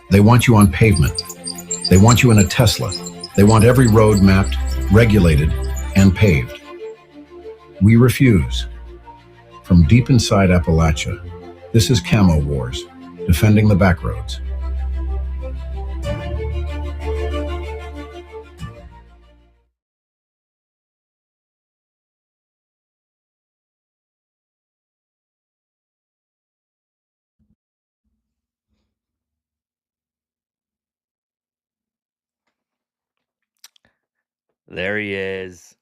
They want you on pavement. They want you in a Tesla. They want every road mapped, regulated, and paved. We refuse. From deep inside Appalachia, this is Camo Wars, defending the backroads. There he is.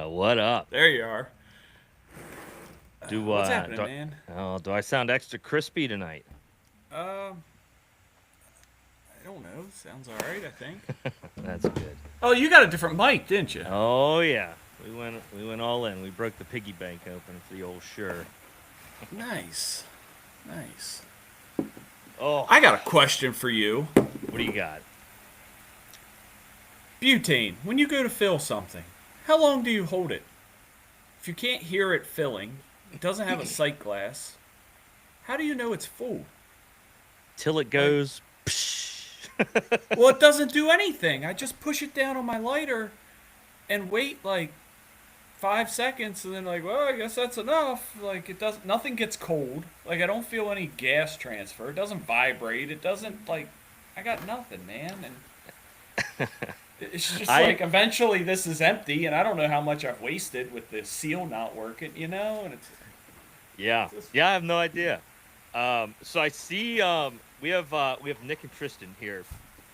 What up? There you are. What's happening, do, man? do I sound extra crispy tonight? I don't know. Sounds all right, I think. That's good. Oh, you got a different mic, didn't you? Oh yeah, we went all in. We broke the piggy bank open for the old Shure. Nice. Oh, I got a question for you. what do you got? Butane, when you go to fill something, how long do you hold it? If you can't hear it filling, it doesn't have a sight glass, how do you know it's full? Till it goes. Well, it doesn't do anything. I just push it down on my lighter and wait like 5 seconds, and then well, I guess that's enough. Like it doesn't, nothing gets cold. Like I don't feel any gas transfer. It doesn't vibrate. It doesn't I got nothing, man. And it's just eventually this is empty, and I don't know how much I've wasted with the seal not working, And it's Yeah, I have no idea. So I see we have Nick and Tristan here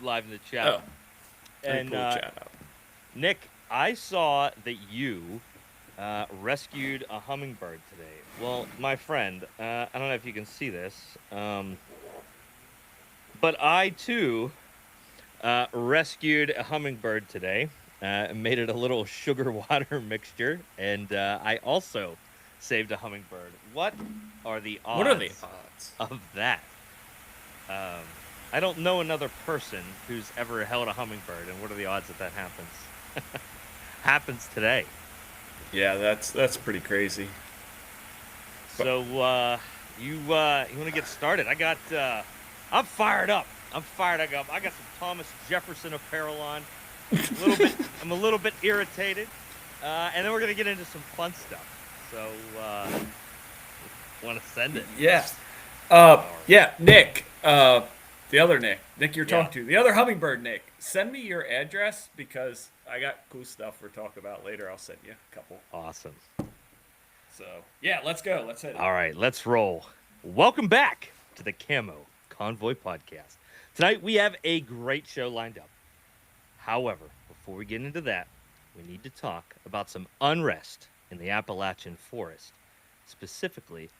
live in the chat. Oh, and pull the chat up. Nick, I saw that you rescued a hummingbird today. Well, my friend, I don't know if you can see this, but I too rescued a hummingbird today. Made it a little sugar water mixture, and I also saved a hummingbird. What are the odds of that? I don't know another person who's ever held a hummingbird, and what are the odds that happens? Happens today. Yeah, that's pretty crazy. So you want to get started? I'm fired up. I got some Thomas Jefferson apparel on. I'm a little bit irritated, and then we're gonna get into some fun stuff. So want to send it? Yeah. Nick. The other Nick you're talking to, the other hummingbird Nick. Send me your address because I got cool stuff we're talking about later. I'll send you a couple. Awesome. So yeah, let's go. Let's hit it. All right, let's roll. Welcome back to the Camo Convoy podcast. Tonight we have a great show lined up. However, before we get into that, we need to talk about some unrest in the Appalachian Forest, specifically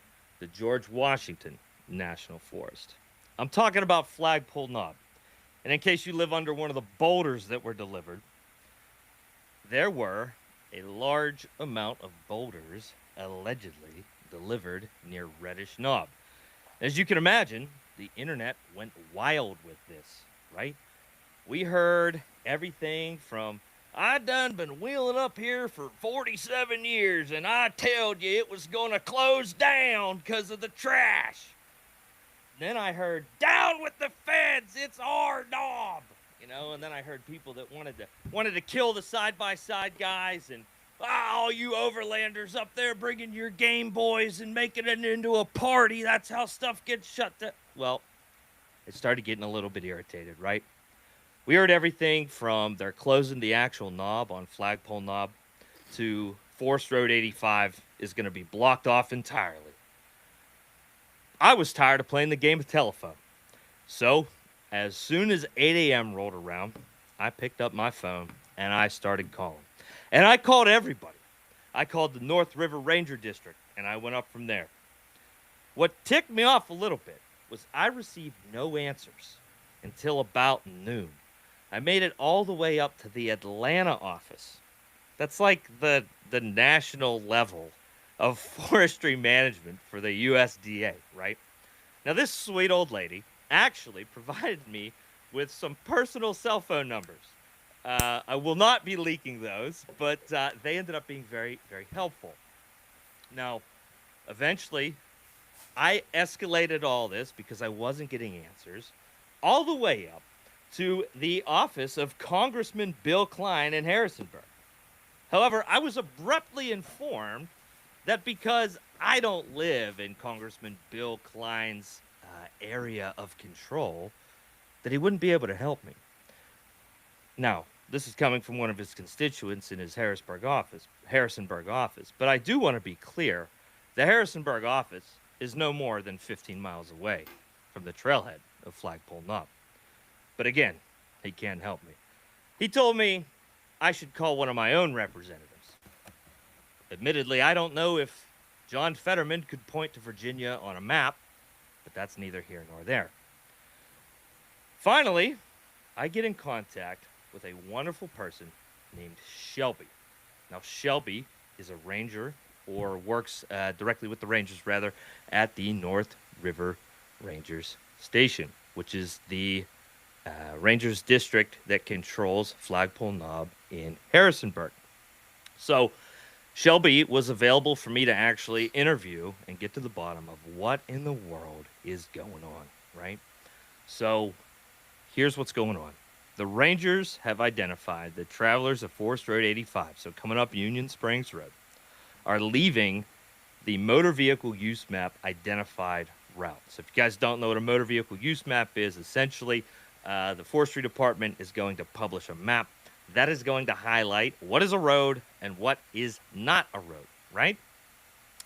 the George Washington National Forest. I'm talking about Flagpole Knob. And in case you live under one of the boulders that were delivered, there were a large amount of boulders allegedly delivered near Reddish Knob. As you can imagine, the internet went wild with this, right? We heard everything from, I done been wheeling up here for 47 years, and I told you it was going to close down because of the trash. Then I heard, down with the feds, it's our knob. And then I heard people that wanted to kill the side-by-side guys, and all you overlanders up there bringing your Game Boys and making it into a party. That's how stuff gets shut down. Well, it started getting a little bit irritated, right? We heard everything from they're closing the actual knob on Flagpole Knob to Forest Road 85 is going to be blocked off entirely. I was tired of playing the game of telephone. So, as soon as 8 a.m. rolled around, I picked up my phone and I started calling. And I called everybody. I called the North River Ranger District, and I went up from there. What ticked me off a little bit was I received no answers until about noon. I made it all the way up to the Atlanta office. That's like the national level of forestry management for the USDA, right? Now, this sweet old lady actually provided me with some personal cell phone numbers I will not be leaking those, but they ended up being very, very helpful. Now, eventually, I escalated all this because I wasn't getting answers all the way up to the office of Congressman Bill Klein in Harrisonburg. However, I was abruptly informed that because I don't live in Congressman Bill Klein's area of control, that he wouldn't be able to help me. Now, this is coming from one of his constituents in his Harrisonburg office. But I do want to be clear: the Harrisonburg office is no more than 15 miles away from the trailhead of Flagpole Knob. But again, he can't help me. He told me I should call one of my own representatives. Admittedly, I don't know if John Fetterman could point to Virginia on a map, but that's neither here nor there. Finally, I get in contact with a wonderful person named Shelby. Now, Shelby is a ranger, or works directly with the Rangers, rather, at the North River Rangers Station, which is the Rangers district that controls Flagpole Knob in Harrisonburg. So, Shelby was available for me to actually interview and get to the bottom of what in the world is going on, right? So, here's what's going on. The Rangers have identified that travelers of Forest Road 85, so coming up Union Springs Road, are leaving the motor vehicle use map identified route. So if you guys don't know what a motor vehicle use map is, essentially the Forestry Department is going to publish a map that is going to highlight what is a road and what is not a road, right?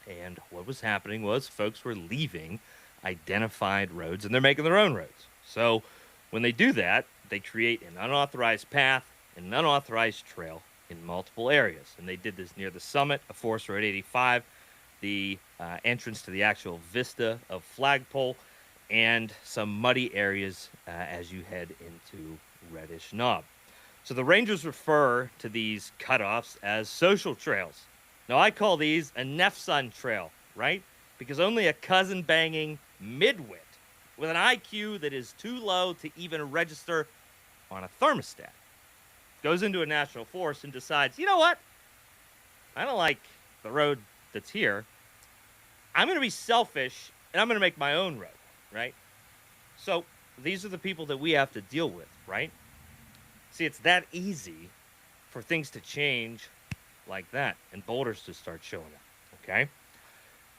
And what was happening was folks were leaving identified roads and they're making their own roads. So when they do that, they create an unauthorized path and an unauthorized trail in multiple areas. And they did this near the summit of Forest Road 85, the entrance to the actual vista of Flagpole, and some muddy areas as you head into Reddish Knob. So the Rangers refer to these cutoffs as social trails. Now I call these a Nefsun trail, right? Because only a cousin-banging midwit with an IQ that is too low to even register on a thermostat goes into a national forest and decides, you know what? I don't like the road that's here. I'm going to be selfish and I'm going to make my own road, right? So these are the people that we have to deal with, right? See, it's that easy for things to change like that and boulders to start showing up, okay?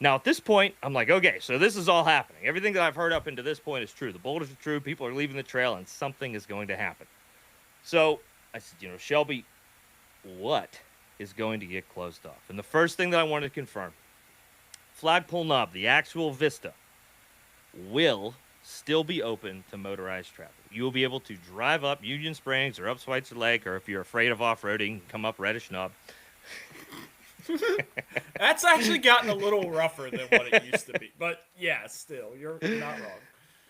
Now, at this point, I'm like, okay, so this is all happening. Everything that I've heard up into this point is true. The boulders are true. People are leaving the trail, and something is going to happen. So I said, Shelby, what is going to get closed off? And the first thing that I wanted to confirm, Flagpole Knob, the actual vista, will still be open to motorized travel. You will be able to drive up Union Springs or up Schweitzer Lake, or if you're afraid of off-roading, come up Reddish Knob. That's actually gotten a little rougher than what it used to be. But yeah, still, you're not wrong.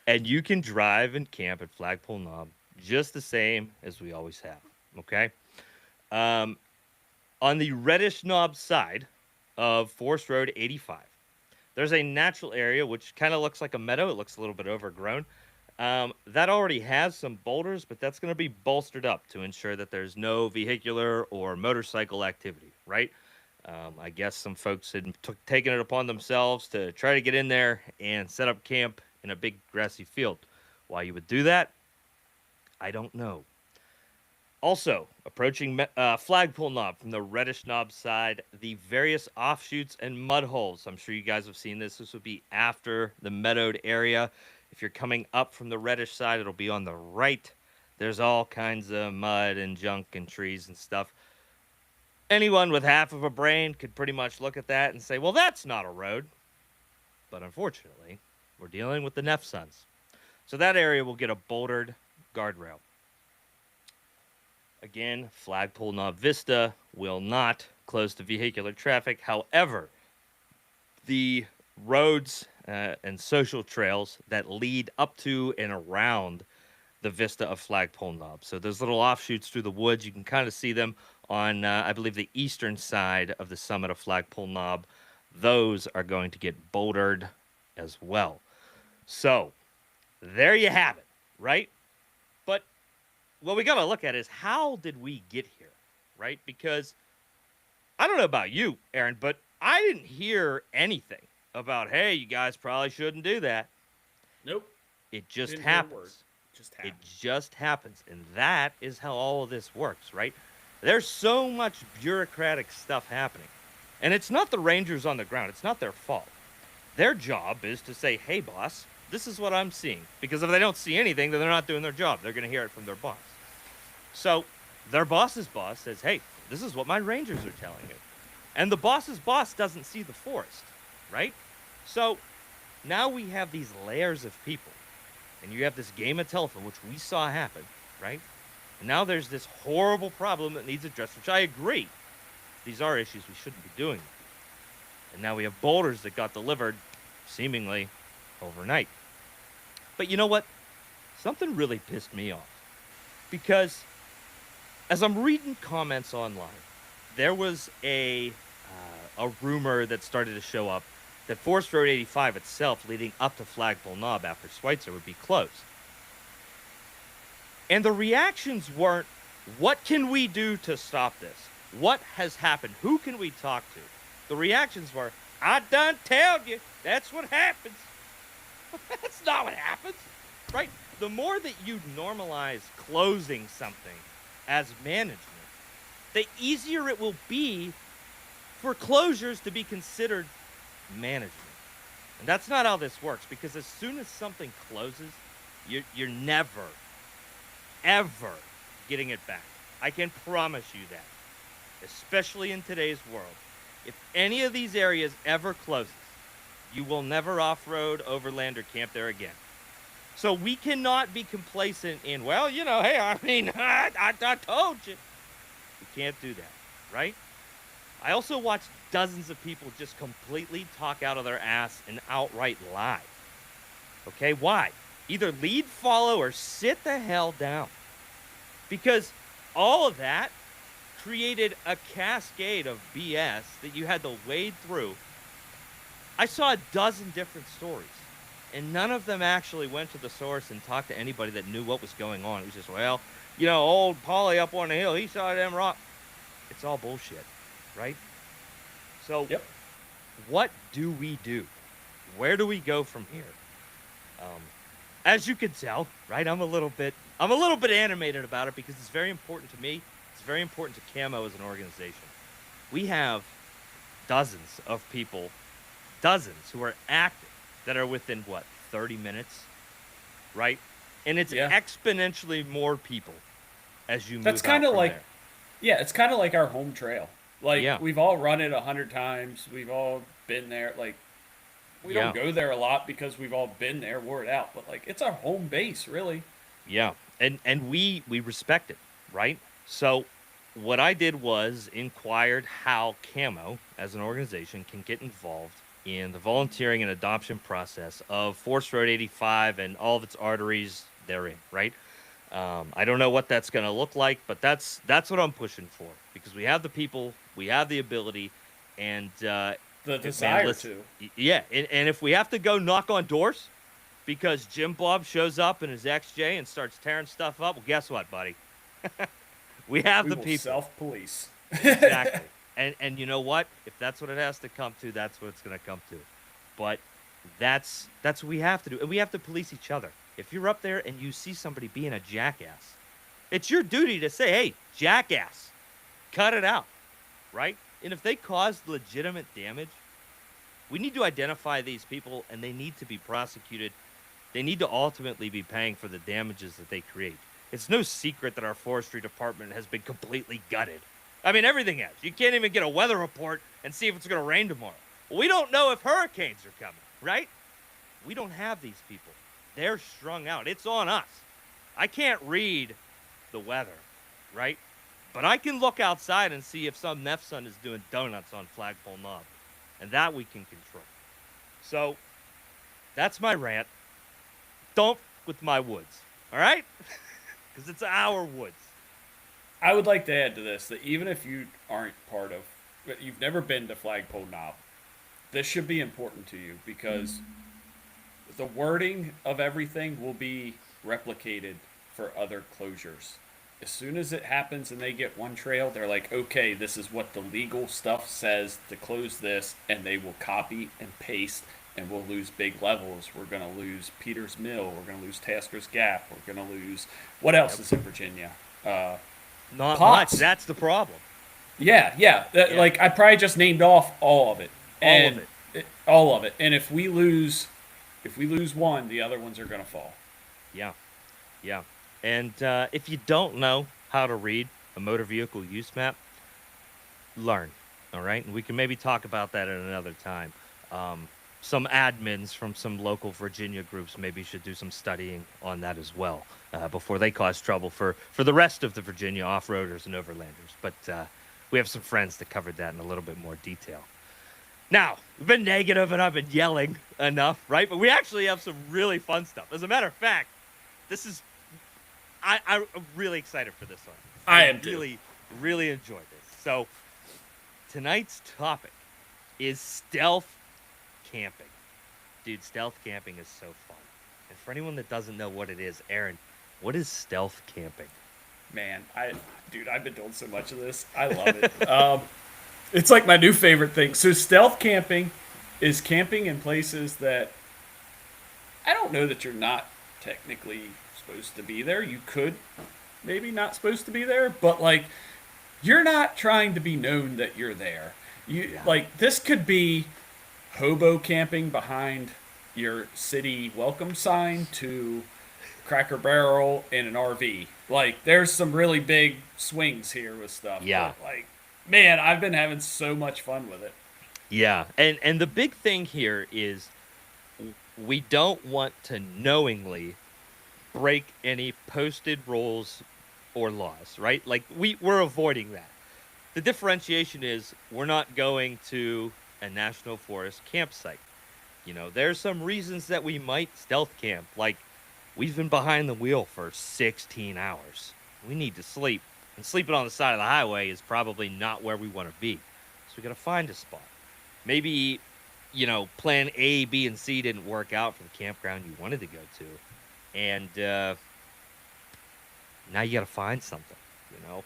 And you can drive and camp at Flagpole Knob just the same as we always have, okay? On the Reddish Knob side of Forest Road 85, there's a natural area which kind of looks like a meadow. It looks a little bit overgrown. That already has some boulders, but that's going to be bolstered up to ensure that there's no vehicular or motorcycle activity, right? I guess some folks had taken it upon themselves to try to get in there and set up camp in a big grassy field. Why you would do that, I don't know. Also, approaching Flagpole Knob from the Reddish Knob side, the various offshoots and mud holes. I'm sure you guys have seen this. This would be after the meadowed area. If you're coming up from the Reddish side, it'll be on the right. There's all kinds of mud and junk and trees and stuff. Anyone with half of a brain could pretty much look at that and say, well, that's not a road. But unfortunately, we're dealing with the Nefsuns. So that area will get a bouldered guardrail. Again, Flagpole Knob Vista will not close to vehicular traffic. However, the roads and social trails that lead up to and around the vista of Flagpole Knob. So those little offshoots through the woods, you can kind of see them on, I believe, the eastern side of the summit of Flagpole Knob. Those are going to get bouldered as well. So there you have it, right? But what we got to look at is how did we get here, right? Because I don't know about you, Aaron, but I didn't hear anything about, hey, you guys probably shouldn't do that. Nope. It just Didn't hear a word. happens. Just It happened. just happens. And that is how all of this works, right? There's so much bureaucratic stuff happening. And it's not the Rangers on the ground, it's not their fault. Their job is to say, hey, boss, this is what I'm seeing. Because if they don't see anything, then they're not doing their job. They're going to hear it from their boss. So their boss's boss says, hey, this is what my Rangers are telling you. And the boss's boss doesn't see the forest, right? So now we have these layers of people. And you have this game of telephone, which we saw happen, right? And now there's this horrible problem that needs addressed, which I agree. These are issues we shouldn't be doing. And now we have boulders that got delivered seemingly overnight. But you know what? Something really pissed me off. Because as I'm reading comments online, there was a rumor that started to show up that Forest Road 85 itself, leading up to Flagpole Knob after Schweitzer, would be closed. And the reactions weren't, what can we do to stop this? What has happened? Who can we talk to? The reactions were, I done told you, that's what happens. That's not what happens, right? The more that you normalize closing something as management, the easier it will be for closures to be considered management. And that's not how this works, because as soon as something closes, you're never, ever getting it back. I can promise you that, especially in today's world. If any of these areas ever closes, you will never off-road, overland, or camp there again. So we cannot be complacent in, well, you know, hey, I mean, I told you. We can't do that, right? I also watched dozens of people just completely talk out of their ass and outright lie. Okay, why? Either lead, follow, or sit the hell down. Because all of that created a cascade of BS that you had to wade through. I saw a dozen different stories, and none of them actually went to the source and talked to anybody that knew what was going on. It was just, well, you know, old Polly up on the hill, he saw them rock. It's all bullshit, right? So, Yep. What do we do? Where do we go from here? As you can tell, right, I'm a little bit animated about it because it's very important to me. It's very important to Camo as an organization. We have dozens of people, who are active that are within 30 minutes, right? And it's exponentially more people as you move. That's kind of like, there. yeah, it's kind of like our home trail. Like, we've all run it 100 times. We've all been there. Like, we don't go there a lot because we've all been there, wore it out. But, like, it's our home base, really. Yeah, and we respect it, right? So what I did was inquired how Camo, as an organization, can get involved in the volunteering and adoption process of Forest Road 85 and all of its arteries therein, right? I don't know what that's going to look like, but that's what I'm pushing for, because we have the people, we have the ability, and the desire to. Yeah, and if we have to go knock on doors because Jim Bob shows up in his XJ and starts tearing stuff up, well, guess what, buddy? we have the people. Self-police. Exactly. And you know what? If that's what it has to come to, that's what it's going to come to. But that's what we have to do. And we have to police each other. If you're up there and you see somebody being a jackass, it's your duty to say, hey, jackass, cut it out, right? And if they cause legitimate damage, we need to identify these people and they need to be prosecuted. They need to ultimately be paying for the damages that they create. It's no secret that our forestry department has been completely gutted. I mean, everything has. You can't even get a weather report and see if it's going to rain tomorrow. We don't know if hurricanes are coming, right? We don't have these people. They're strung out. It's on us. I can't read the weather, right? But I can look outside and see if some son is doing donuts on Flagpole Knob. And that we can control. So, that's my rant. Don't with my woods, all right? Because it's our woods. I would like to add to this that even if you aren't part of, you've never been to Flagpole Knob, this should be important to you because the wording of everything will be replicated for other closures. as soon as it happens and they get one trail, they're like, okay, this is what the legal stuff says to close this, and they will copy and paste, and we'll lose big levels. We're going to lose Peters Mill. We're going to lose Tasker's Gap. We're going to lose, what else is in Virginia? Not Potts. much. That's the problem. Yeah. Like, I probably just named off all of it. All of it. And if we lose one, the other ones are going to fall. Yeah. And if you don't know how to read a motor vehicle use map, learn. All right, and we can maybe talk about that at another time. Some admins from some local Virginia groups maybe should do some studying on that as well before they cause trouble for the rest of the Virginia off-roaders and overlanders. But we have some friends that covered that in a little bit more detail. Now, we've been negative and I've been yelling enough, right? But we actually have some really fun stuff. As a matter of fact, this is... I'm really excited for this one. I am really, really enjoyed this. So, tonight's topic is stealth camping. Dude, stealth camping is so fun. And for anyone that doesn't know what it is, Aaron, what is stealth camping? Man, I've been doing so much of this. I love it. It's like my new favorite thing. So stealth camping is camping in places that I don't know that you're not technically supposed to be there. You could maybe not supposed to be there, but like you're not trying to be known that you're there. Like this could be hobo camping behind your city welcome sign to Cracker Barrel in an RV. Like there's some really big swings here with stuff. Yeah. But, like, man, I've been having so much fun with it. Yeah. And the big thing here is we don't want to knowingly break any posted rules or laws, right? Like we're avoiding that. The differentiation is we're not going to a national forest campsite. You know, there's some reasons that we might stealth camp. Like we've been behind the wheel for 16 hours. We need to sleep. And sleeping on the side of the highway is probably not where we want to be. So we got to find a spot. Maybe, you know, plan A, B, and C didn't work out for the campground you wanted to go to. And now you got to find something, you know.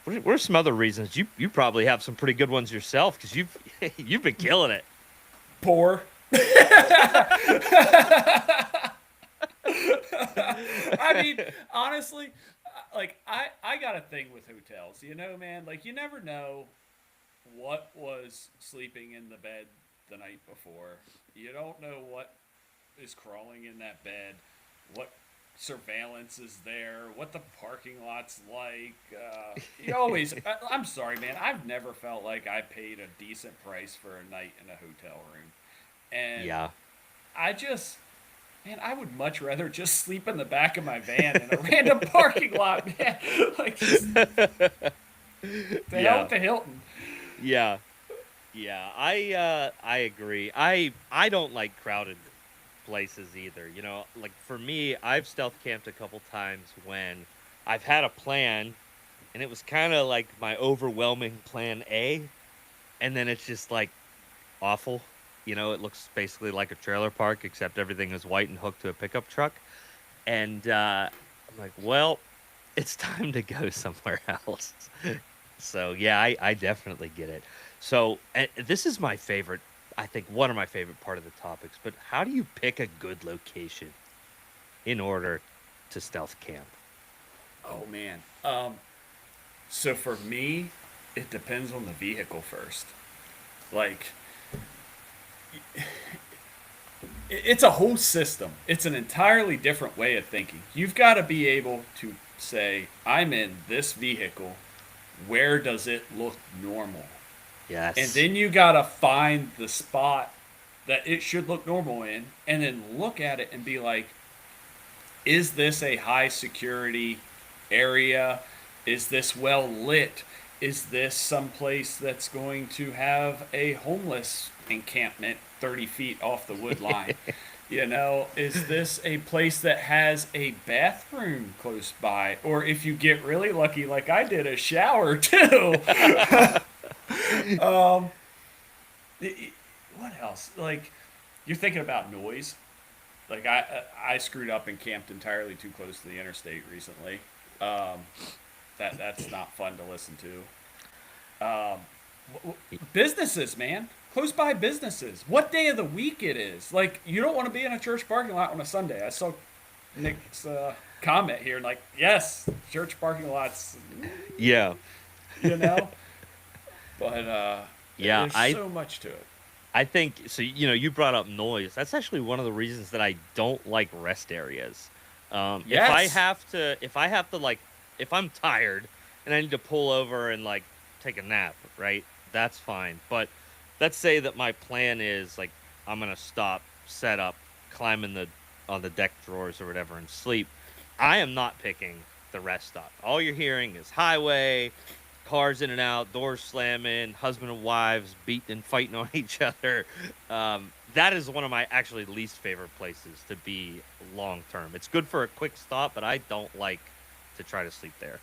What are some other reasons? You probably have some pretty good ones yourself because you've been killing it. Poor. I mean, honestly, like I got a thing with hotels, you know, man. Like you never know what was sleeping in the bed the night before. You don't know what is crawling in that bed, what surveillance is there, what the parking lot's like. I'm sorry, man. I've never felt like I paid a decent price for a night in a hotel room. And yeah. I would much rather just sleep in the back of my van in a random parking lot, man. Like, just, the hell with the Hilton. Yeah. I agree. I don't like crowded places either. You know, like for me, I've stealth camped a couple times when I've had a plan, and it was kind of like my overwhelming plan A, and then it's just like awful. You know, it looks basically like a trailer park, except everything is white and hooked to a pickup truck. And I'm like, well, it's time to go somewhere else. So, yeah, I definitely get it. So, this is my favorite, I think one of my favorite part of the topics, but how do you pick a good location in order to stealth camp? Oh, man. So for me, it depends on the vehicle first. Like, it's a whole system. It's an entirely different way of thinking. You've got to be able to say, I'm in this vehicle. Where does it look normal? Yes. And then you got to find the spot that it should look normal in, and then look at it and be like, is this a high security area? Is this well lit? Is this someplace that's going to have a homeless encampment 30 feet off the wood line? You know, is this a place that has a bathroom close by? Or if you get really lucky, like I did, a shower too. What else? Like, you're thinking about noise. Like I screwed up and camped entirely too close to the interstate recently. That's not fun to listen to. Businesses, man. Close by businesses. What day of the week it is. Like, you don't want to be in a church parking lot on a Sunday. I saw Nick's comment here, like, yes, church parking lots, Yeah. you know? But Yeah, there's so much to it. I think so. You brought up noise. That's actually one of the reasons that I don't like rest areas. Yes. If I have to like, if I'm tired and I need to pull over and like take a nap, right? That's fine. But let's say that my plan is like I'm gonna stop, set up, climb on the deck drawers or whatever, and sleep. I am not picking the rest stop. All you're hearing is highway, cars in and out, doors slamming, husband and wives beating and fighting on each other. That is one of my actually least favorite places to be long term. It's good for a quick stop, but I don't like to try to sleep there.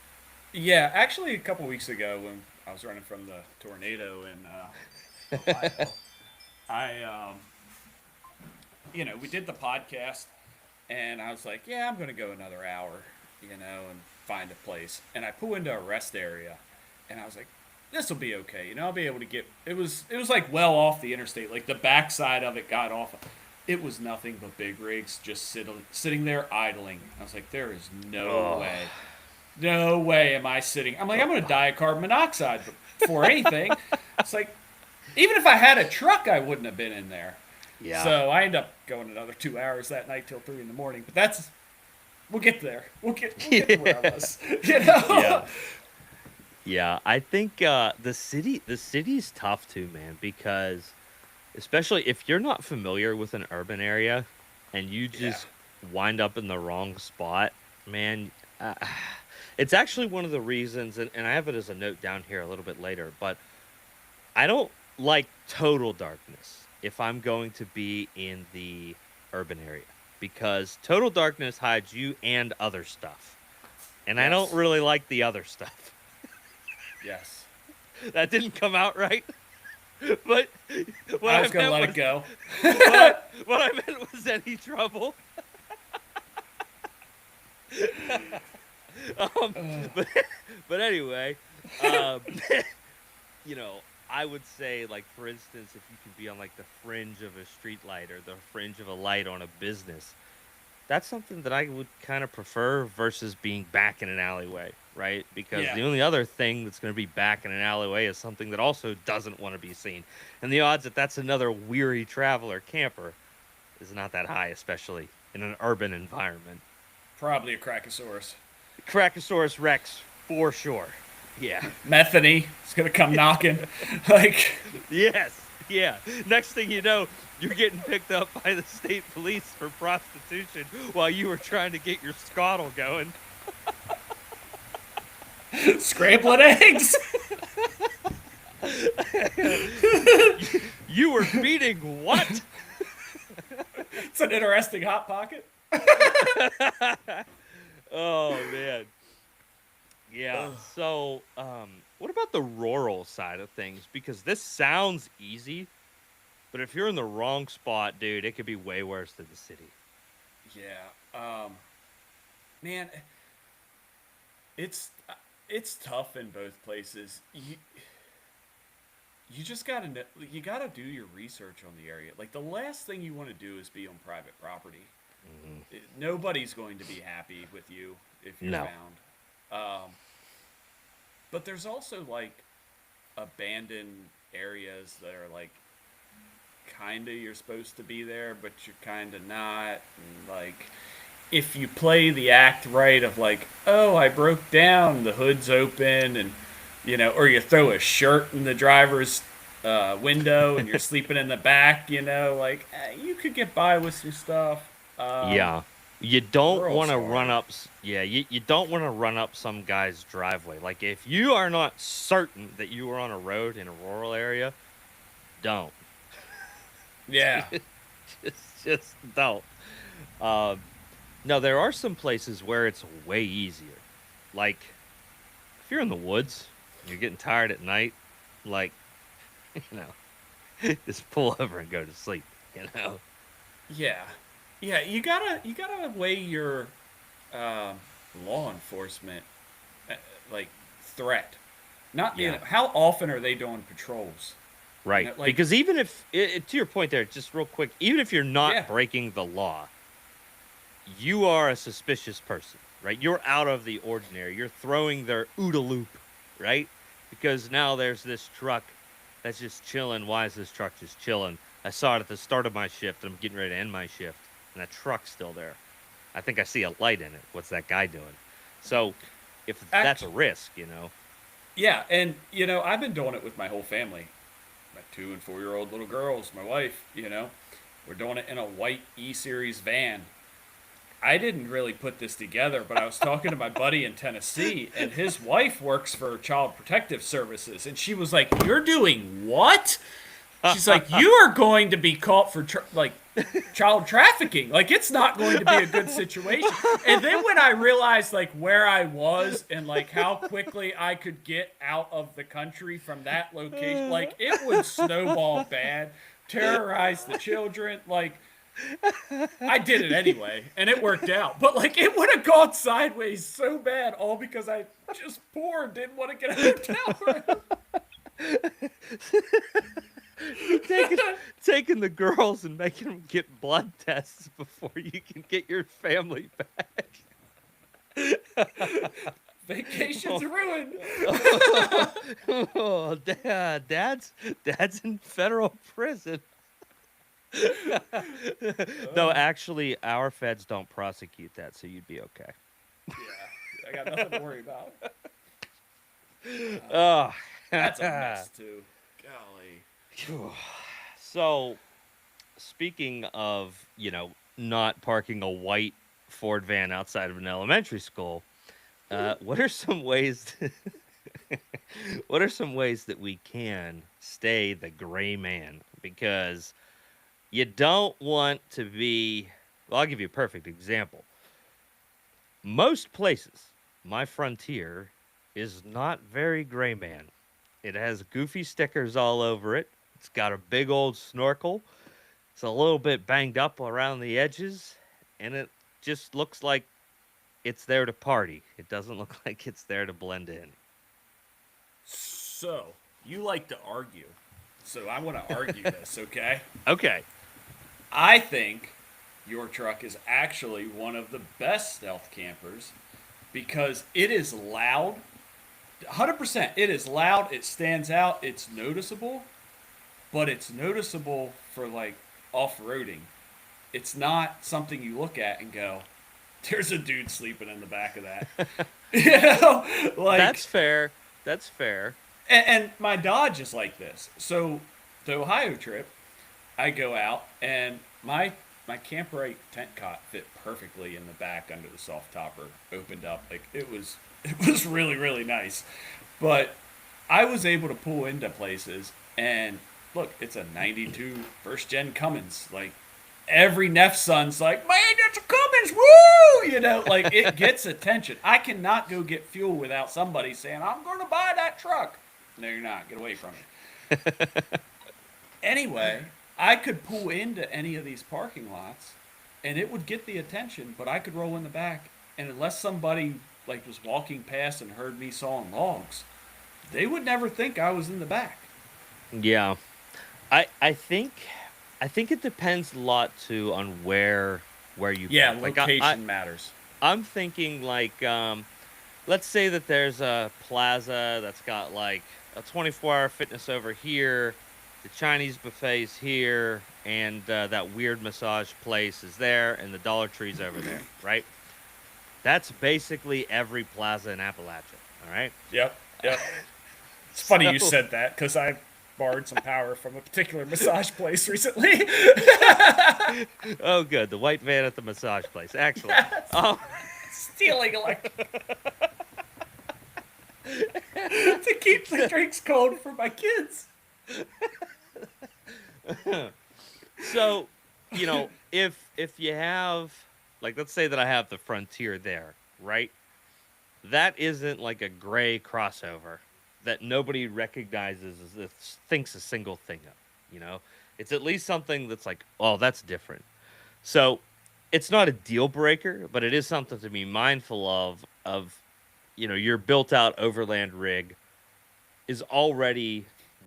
Yeah, actually, a couple weeks ago when I was running from the tornado in Ohio, we did the podcast, and I was like, yeah, I'm going to go another hour, and find a place. And I pull into a rest area, and I was like, this will be okay. I'll be able to get. It was like well off the interstate, like the backside of it got off. It was nothing but big rigs just sitting there idling. I was like, there is no way am I sitting. I'm like, I'm going to die of carbon monoxide before anything. It's like, even if I had a truck, I wouldn't have been in there. Yeah. So I end up going another 2 hours that night till 3 a.m. But we'll get there. We'll get to where I was. Yeah. Yeah, I think the city's tough too, man, because especially if you're not familiar with an urban area and you just wind up in the wrong spot, man. It's actually one of the reasons, and I have it as a note down here a little bit later, but I don't like total darkness if I'm going to be in the urban area, because total darkness hides you and other stuff. And I don't really like the other stuff. Yes. That didn't come out right. But I was going to let it go. What I meant was any trouble. But anyway, I would say, like, for instance, if you could be on like the fringe of a street light or the fringe of a light on a business, that's something that I would kind of prefer versus being back in an alleyway, right? Because the only other thing that's going to be back in an alleyway is something that also doesn't want to be seen. And the odds that that's another weary traveler camper is not that high, especially in an urban environment. Probably a Krakosaurus. Krakosaurus Rex, for sure. Yeah. Methany is going to come knocking. Like, yes. Yeah. Next thing you know, you're getting picked up by the state police for prostitution while you were trying to get your scuttle going. Scrambled eggs. You were feeding what? It's an interesting hot pocket. Oh, man. Yeah. So, what about the rural side of things? Because this sounds easy, but if you're in the wrong spot, dude, it could be way worse than the city. Yeah. Man, it's tough in both places. You just gotta do your research on the area. Like, the last thing you want to do is be on private property. Mm-hmm. Nobody's going to be happy with you if you're found. But there's also, like, abandoned areas that are, like, kind of you're supposed to be there, but you're kind of not. And, like, if you play the act right of, like, oh, I broke down, the hood's open, and, or you throw a shirt in the driver's window and you're sleeping in the back, like, you could get by with some stuff. You don't want to run up. Yeah, you don't want to run up some guy's driveway. Like, if you are not certain that you are on a road in a rural area, don't. Yeah, just don't. No, there are some places where it's way easier. Like, if you're in the woods, you're getting tired at night, like, just pull over and go to sleep. Yeah. Yeah, you gotta weigh your law enforcement like threat. Not Yeah. how often are they doing patrols? Right. Like Because even if, to your point there, just real quick, even if you're not yeah, breaking the law, you are a suspicious person, right? You're out of the ordinary. You're throwing their OODA loop, right? Because now there's this truck that's just chilling. Why is this truck just chilling? I saw it at the start of my shift, and I'm getting ready to end my shift, and that truck's still there. I think I see a light in it. What's that guy doing? So, if that's a risk, yeah, and I've been doing it with my whole family, my 2 and 4-year-old little girls, my wife. We're doing it in a white E-Series van. I didn't really put this together, but I was talking to my buddy in Tennessee, and his wife works for Child Protective Services, and she was like, "You're doing what?" She's like, "You are going to be caught for child trafficking. Like, it's not going to be a good situation." And then when I realized like where I was and like how quickly I could get out of the country from that location, like it would snowball bad, terrorize the children, like. I did it anyway, and it worked out. But like, it would have gone sideways so bad, all because I just poor and didn't want to get a hotel room. taking the girls and making them get blood tests before you can get your family back. Vacation's ruined. Oh, dad's in federal prison. No, actually, our feds don't prosecute that, so you'd be okay. Yeah, I got nothing to worry about. Oh, That's a mess too. Golly. So, speaking of, not parking a white Ford van outside of an elementary school, what are some ways? What are some ways that we can stay the gray man? Because you don't want to be. Well, I'll give you a perfect example. Most places, my frontier is not very gray man. It has goofy stickers all over it. It's got a big old snorkel. It's a little bit banged up around the edges, and it just looks like it's there to party. It doesn't look like it's there to blend in. So, you like to argue. So, I want to argue this, okay? Okay. I think your truck is actually one of the best stealth campers because it is loud. 100%. It is loud. It stands out. It's noticeable, but it's noticeable for like off-roading. It's not something you look at and go, "There's a dude sleeping in the back of that." Like That's fair. That's fair. and my Dodge is like this. So the Ohio trip, I go out and my Camperite tent cot fit perfectly in the back under the soft topper, opened up. Like it was really really nice. But I was able to pull into places and look, it's a 92 first gen Cummins. Like every Neff son's like, "Man, that's a Cummins, woo!" Like it gets attention. I cannot go get fuel without somebody saying, "I'm going to buy that truck." No, you're not. Get away from it. Anyway, I could pull into any of these parking lots and it would get the attention, but I could roll in the back. And unless somebody like was walking past and heard me sawing logs, they would never think I was in the back. Yeah. I think it depends a lot too on where you Yeah, park. Like location matters. I'm thinking like let's say that there's a plaza that's got like a 24-hour fitness over here, the Chinese buffet's here, and that weird massage place is there, and the Dollar Tree's over there, right? That's basically every plaza in Appalachia, all right? Yep. It's funny you said that because I borrowed some power from a particular massage place recently. Oh, good. The white van at the massage place. Excellent. Yes. Oh, Stealing electric. To keep the drinks cold for my kids. so, if you have, like, let's say that I have the Frontier there, right? That isn't like a gray crossover that nobody recognizes as thinks a single thing of, It's at least something that's like, oh, that's different. So it's not a deal breaker, but it is something to be mindful of. Your built out overland rig is already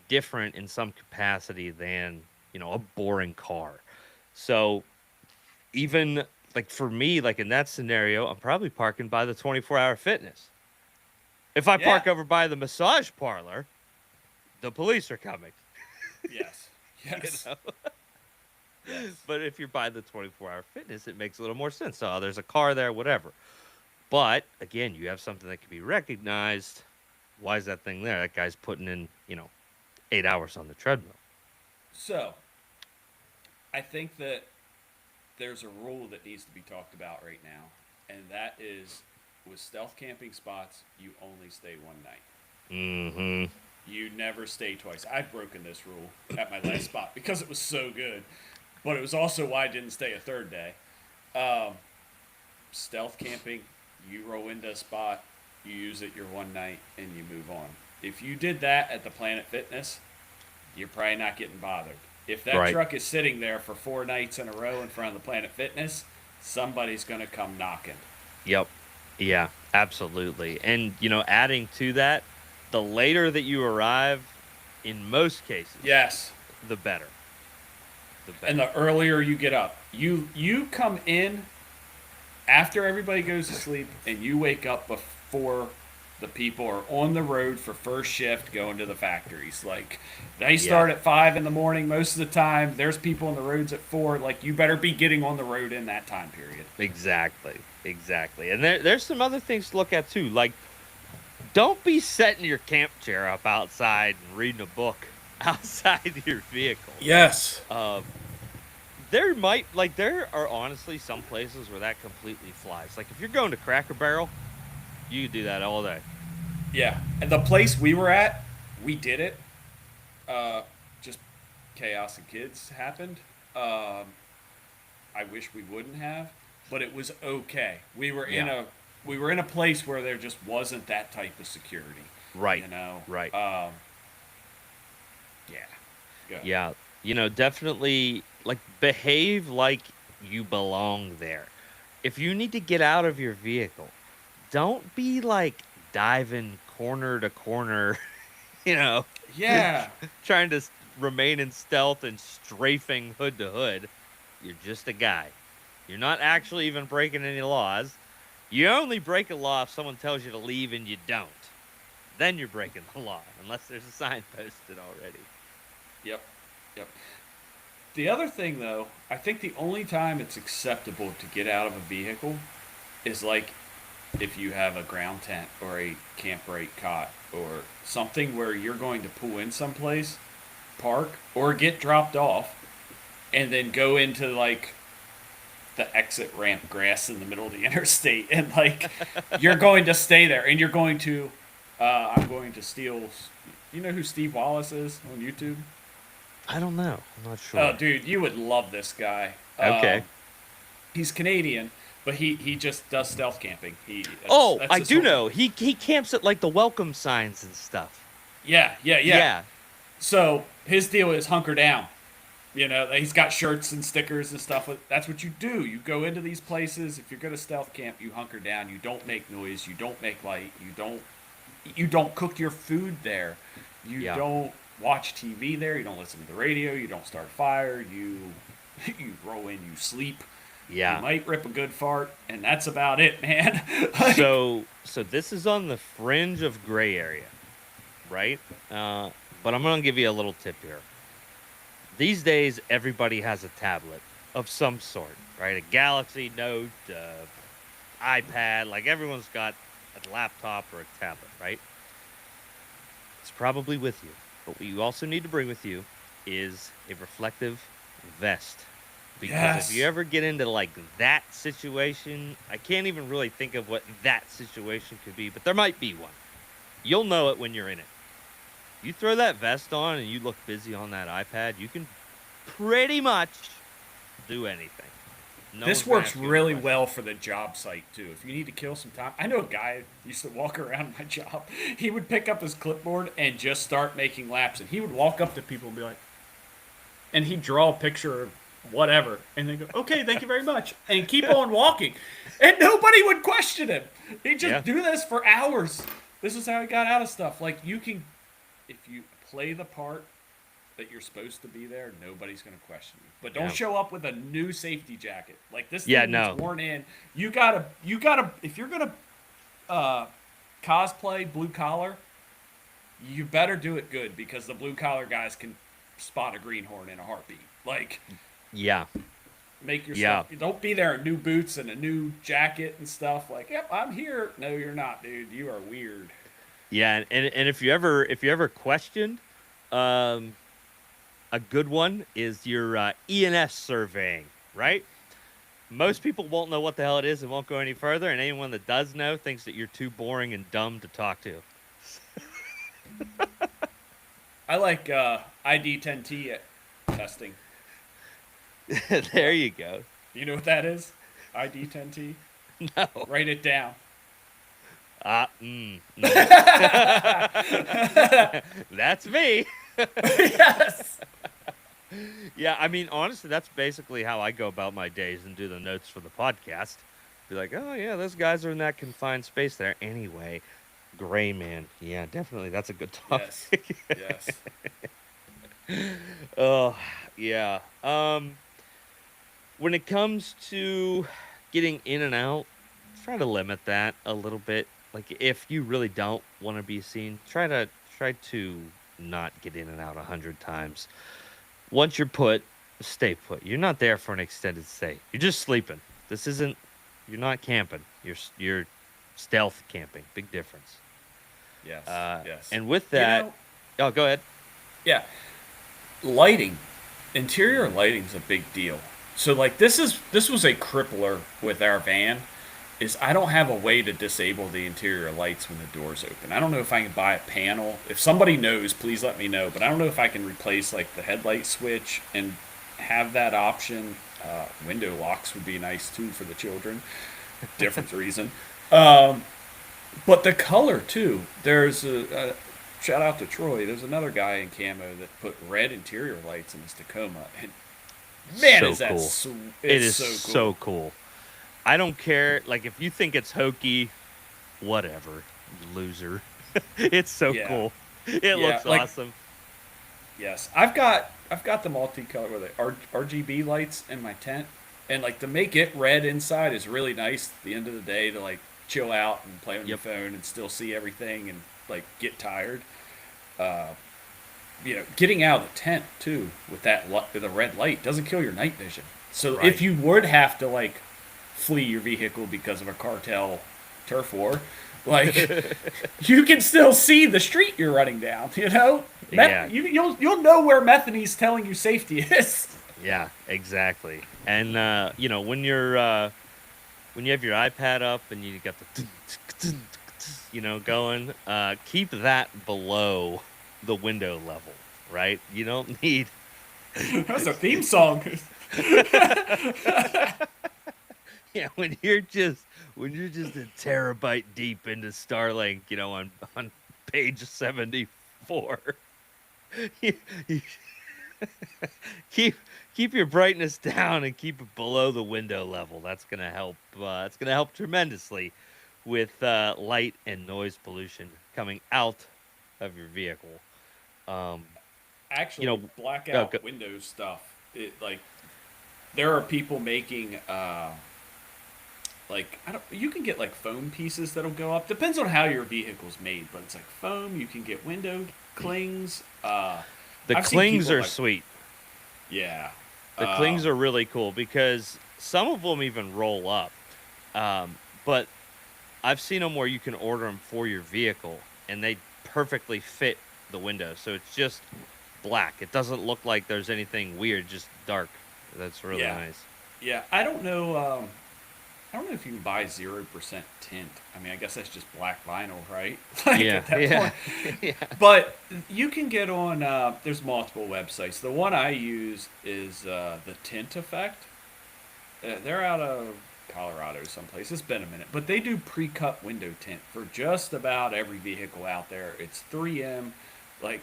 different in some capacity than a boring car. So even like for me, like in that scenario, I'm probably parking by the 24-hour fitness. If I Yeah. park over by the massage parlor, the police are coming. Yes. Yes. You know? Yes. But if you're by the 24-hour fitness, it makes a little more sense. So there's a car there, whatever. But again, you have something that can be recognized. Why is that thing there? That guy's putting in, 8 hours on the treadmill. So, I think that there's a rule that needs to be talked about right now, and that is with stealth camping spots, you only stay one night. Mm-hmm. You never stay twice. I've broken this rule at my last spot because it was so good, but it was also why I didn't stay a third day. Stealth camping, you roll into a spot, you use it your one night, and you move on. If you did that at the Planet Fitness, you're probably not getting bothered. If that Right. truck is sitting there for 4 nights in a row in front of the Planet Fitness, somebody's going to come knocking. Yep. Yeah, absolutely. And, adding to that, the later that you arrive, in most cases, Yes. the better. And the earlier you get up. You come in after everybody goes to sleep, and you wake up before the people are on the road for first shift going to the factories. Like, they start at 5 in the morning most of the time. There's people on the roads at 4. Like, you better be getting on the road in that time period. Exactly. And there's some other things to look at, too. Like, don't be setting your camp chair up outside and reading a book outside your vehicle. Yes. There are honestly some places where that completely flies. Like, if you're going to Cracker Barrel, you can do that all day. Yeah. And the place we were at, we did it. Just chaos and kids happened. I wish we wouldn't have, but it was okay. We were in a place where there just wasn't that type of security. Right. Right. Yeah. Go. Yeah. Definitely, like, behave like you belong there. If you need to get out of your vehicle, don't be, like, diving corner to corner, Yeah. trying to remain in stealth and strafing hood to hood. You're just a guy. You're not actually even breaking any laws. You only break a law if someone tells you to leave and you don't. Then you're breaking the law, unless there's a sign posted already. Yep. The other thing, though, I think the only time it's acceptable to get out of a vehicle is like if you have a ground tent or a camp rate cot or something where you're going to pull in someplace, park, or get dropped off, and then go into like the exit ramp grass in the middle of the interstate, and like you're going to stay there, and you're going to I'm going to steal. You know who Steve Wallace is on YouTube? I don't know. I'm not sure. Oh, dude, you would love this guy. Okay. He's Canadian, but he just does stealth camping. That's I his do whole- know. He camps at, like, the welcome signs and stuff. Yeah. So his deal is hunker down. He's got shirts and stickers and stuff. That's what you do. You go into these places. If you're going to stealth camp, you hunker down. You don't make noise. You don't make light. You don't cook your food there. You don't watch TV there. You don't listen to the radio. You don't start a fire. You roll in. You sleep. Yeah. You might rip a good fart, and that's about it, man. So this is on the fringe of gray area, right? But I'm going to give you a little tip here. These days, everybody has a tablet of some sort, right? A Galaxy Note, iPad, like everyone's got a laptop or a tablet, right? It's probably with you. But what you also need to bring with you is a reflective vest. Because if you ever get into, like, that situation, I can't even really think of what that situation could be, but there might be one. You'll know it when you're in it. You throw that vest on and you look busy on that iPad, you can pretty much do anything. This works really well for the job site, too. If you need to kill some time. I know a guy who used to walk around my job. He would pick up his clipboard and just start making laps. And he would walk up to people and be like, and he'd draw a picture of whatever. And they go, okay, thank you very much. And keep on walking. And nobody would question him. He'd just do this for hours. This is how he got out of stuff. Like, you can, if you play the part that you're supposed to be there, nobody's going to question you. But don't show up with a new safety jacket. Like, this thing is worn in. You gotta, if you're going to cosplay blue collar, you better do it good, because the blue collar guys can spot a greenhorn in a heartbeat. Like, make your stuff. Don't be there in new boots and a new jacket and stuff. Like, yep, I'm here. No, you're not, dude. You are weird. Yeah, and if you ever questioned, a good one is your ENS surveying, right? Most people won't know what the hell it is and won't go any further, and anyone that does know thinks that you're too boring and dumb to talk to. I like ID 10T testing. There you go. You know what that is? ID 10T? No. Write it down. No. That's me. Yes. Yeah, I mean, honestly, that's basically how I go about my days and do the notes for the podcast. Be like, oh, yeah, those guys are in that confined space there. Anyway, Gray Man. Yeah, definitely. That's a good topic. Yes. Oh, yeah. When it comes to getting in and out, try to limit that a little bit. Like, if you really don't want to be seen, try to not get in and out 100 times. Once you're put, stay put. You're not there for an extended stay. You're just sleeping. You're not camping. You're stealth camping. Big difference. Yes. Yes. And with that, oh, go ahead. Yeah. Lighting. Interior lighting's a big deal. So, like, this was a crippler with our van, is I don't have a way to disable the interior lights when the door's open. I don't know if I can buy a panel. If somebody knows, please let me know. But I don't know if I can replace, like, the headlight switch and have that option. Window locks would be nice, too, for the children. Different reason. But the color, too. There's a shout out to Troy. There's another guy in Camo that put red interior lights in his Tacoma. And man, so is that cool. It is so cool. I don't care. Like, if you think it's hokey, whatever, you loser. It's so cool. It looks awesome. Yes, I've got the multicolor with it, RGB lights in my tent, and like to make it red inside is really nice. At the end of the day, to like chill out and play on your phone and still see everything and like get tired. Getting out of the tent too with the red light doesn't kill your night vision. So if you would have to like flee your vehicle because of a cartel turf war, like you can still see the street you're running down. You'll know where Methane's telling you safety is. Yeah, exactly. And when you're when you have your iPad up and you got the going, keep that below the window level, right? You don't need. That's a theme song. Yeah, when you're just a terabyte deep into Starlink, on page 74, keep your brightness down and keep it below the window level. That's gonna help. It's gonna help tremendously with light and noise pollution coming out of your vehicle. Actually, blackout Windows stuff. There are people making. You can get like foam pieces that'll go up. Depends on how your vehicle's made, but it's like foam. You can get window clings. The clings are sweet. Yeah. The clings are really cool because some of them even roll up. But I've seen them where you can order them for your vehicle and they perfectly fit the window. So it's just black. It doesn't look like there's anything weird, just dark. That's really nice. Yeah. I don't know if you can buy 0% tint. I mean, I guess that's just black vinyl, right? At that point. Yeah. But you can get on, there's multiple websites. The one I use is the Tint Effect. They're out of Colorado someplace. It's been a minute. But they do pre-cut window tint for just about every vehicle out there. It's 3M. Like,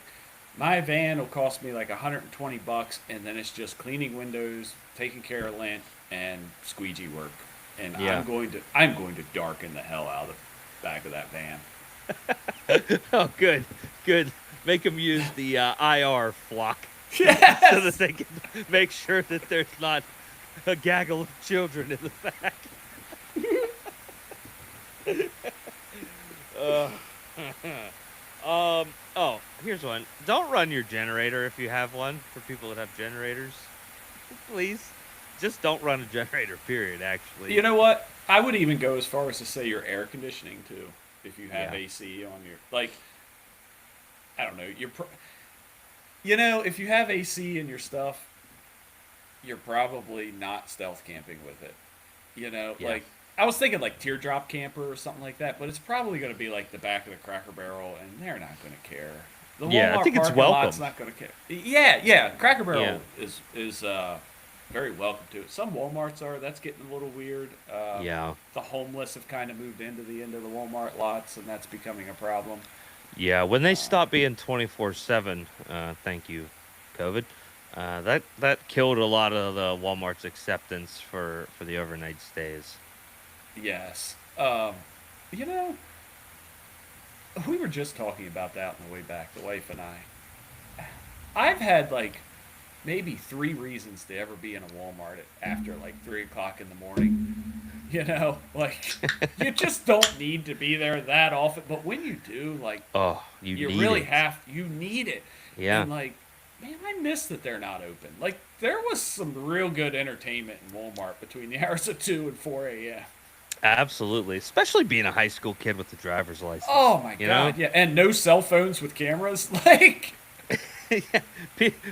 My van will cost me like $120, and then it's just cleaning windows, taking care of lint, and squeegee work. And Yeah. I'm going to darken the hell out of the back of that van. Oh, good, good. Make them use the IR flock so that Yes. they can make sure that there's not a gaggle of children in the back. Uh, Oh, here's one. Don't run your generator if you have one. For people that have generators, please, just don't run a generator. Period. Actually, You know what? I would even go as far as to say your air conditioning too. If you have yeah, AC on your I don't know, you know, if you have AC in your stuff, you're probably not stealth camping with it. You know, yeah, I was thinking like teardrop camper or something like that, but it's probably going to be like the back of the Cracker Barrel, and they're not going to care. The yeah. I Walmart think it's parking lot's welcome. not going to care. Yeah, yeah. Cracker Yeah, Barrel is very welcome to it. Some WalMarts are. That's getting a little weird. yeah, The homeless have kind of moved into the end of the Walmart lots, and that's becoming a problem. yeah. When they stop being 24/7, thank you, COVID. That killed a lot of the Walmart's acceptance for the overnight stays. Yes. You know, we were just talking about that on the way back, the wife and I. I've had like maybe three reasons to ever be in a Walmart after like 3 o'clock in the morning. You know, like you just don't need to be there that often, but when you do, like Oh, you you need really it. you need it. Yeah, And like, man, I miss that they're not open. Like there was some real good entertainment in Walmart between the hours of 2 and 4 a.m. absolutely. Especially being a high school kid with a driver's license. Oh my You know. god, yeah, and no cell phones with cameras. Like, Yeah.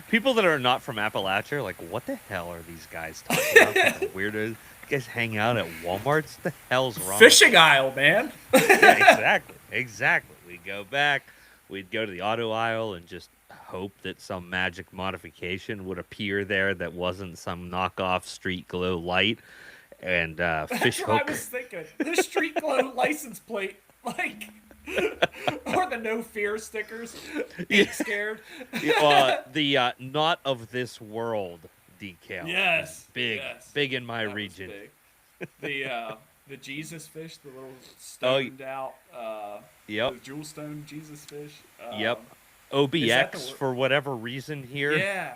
People that are not from Appalachia are like, what the hell are these guys talking about? Fucking weirdos. You guys hang out at Walmart's? The hell's wrong with fishing you? aisle, man. Yeah, exactly. Exactly. We'd go back, we'd go to the auto aisle and just hope that some magic modification would appear there that wasn't some knockoff street glow light and That's fish what I hook. was thinking. The street glow license plate, like, or the no fear stickers. Yeah, Ain't scared. yeah, the not of this world decal is Yes, big, yes, big in my that was region. big. The Jesus fish, the little Oh, stoned out, yep. the jewel stone Jesus fish. Yep. Is that the OBX word? for whatever reason here. Yeah,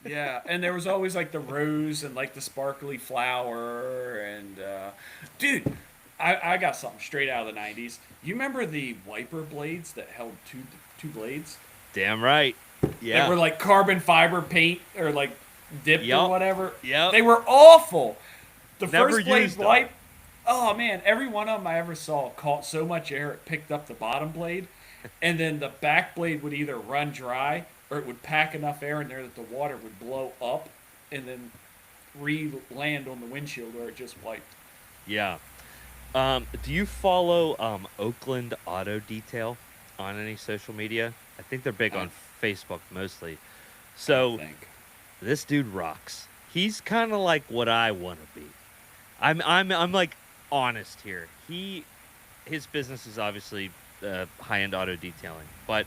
yeah. And there was always like the rose and like the sparkly flower and dude, I got something straight out of the '90s. You remember the wiper blades that held two blades Damn right. that Yeah. were like carbon fiber paint or like dipped or Yep. whatever? Yep. They were awful. The Never first blade used them. wipe. Oh man, every one of them I ever saw caught so much air it picked up the bottom blade, and then the back blade would either run dry or it would pack enough air in there that the water would blow up and then re-land on the windshield where it just wiped. Yeah. Do you follow Oakland Auto Detail on any social media? I think they're big I, on Facebook mostly. I don't So think. this dude rocks. He's kind of like what I want to be. I'm like honest here. His business is obviously high end auto detailing, but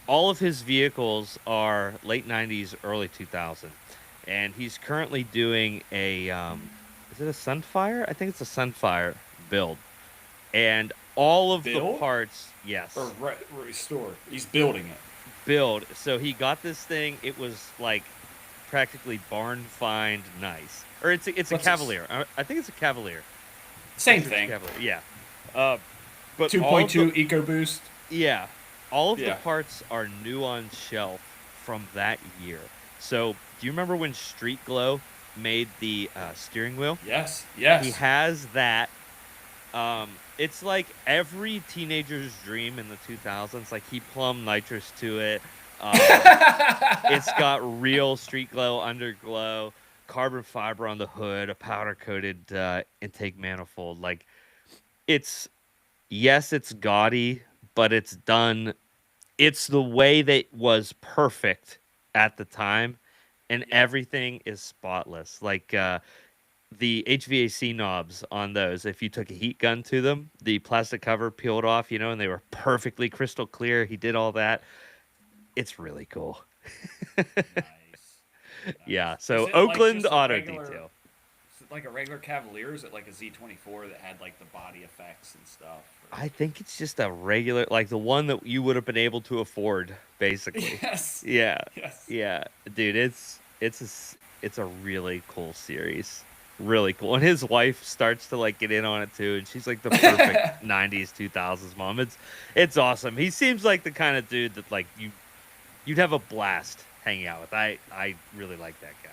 all of his vehicles are late '90s, early 2000, and he's currently doing a is it a Sunfire? I think it's a Sunfire build, and all of the Build parts, yes, or restore? He's building it. build. So he got this thing. It was like practically barn find nice, or it's a What's this? Cavalier. I think it's a Cavalier. Same Pretty sure it's a thing. Cavalier. Yeah. But all of 2.2 the EcoBoost. yeah, all of the Yeah. parts are new on shelf from that year. So do you remember when Street Glow made the steering wheel? Yes. He Yes. has that. It's like every teenager's dream in the 2000s. Like he plumbed nitrous to it. Um, it's got real street glow, underglow, carbon fiber on the hood, a powder coated intake manifold. Like it's yes, it's gaudy, but it's done. It's the way that was perfect at the time, and Yeah. everything is spotless. Like the HVAC knobs on those, if you took a heat gun to them, the plastic cover peeled off, and they were perfectly crystal clear. He did all that. It's really cool. Nice. Yeah. Nice. Is So it like Oakland just a Auto regular? Detail. Is it like a regular Cavalier? Or is it like a Z24 that had like the body effects and stuff? I think it's just a regular, like the one that you would have been able to afford, basically. Yes. Yeah, Yes. yeah, dude, it's a really cool series, really cool. And his wife starts to like get in on it too, and she's like the perfect '90s, 2000s mom. It's awesome. He seems like the kind of dude that like you'd have a blast hanging out with. I really like that guy.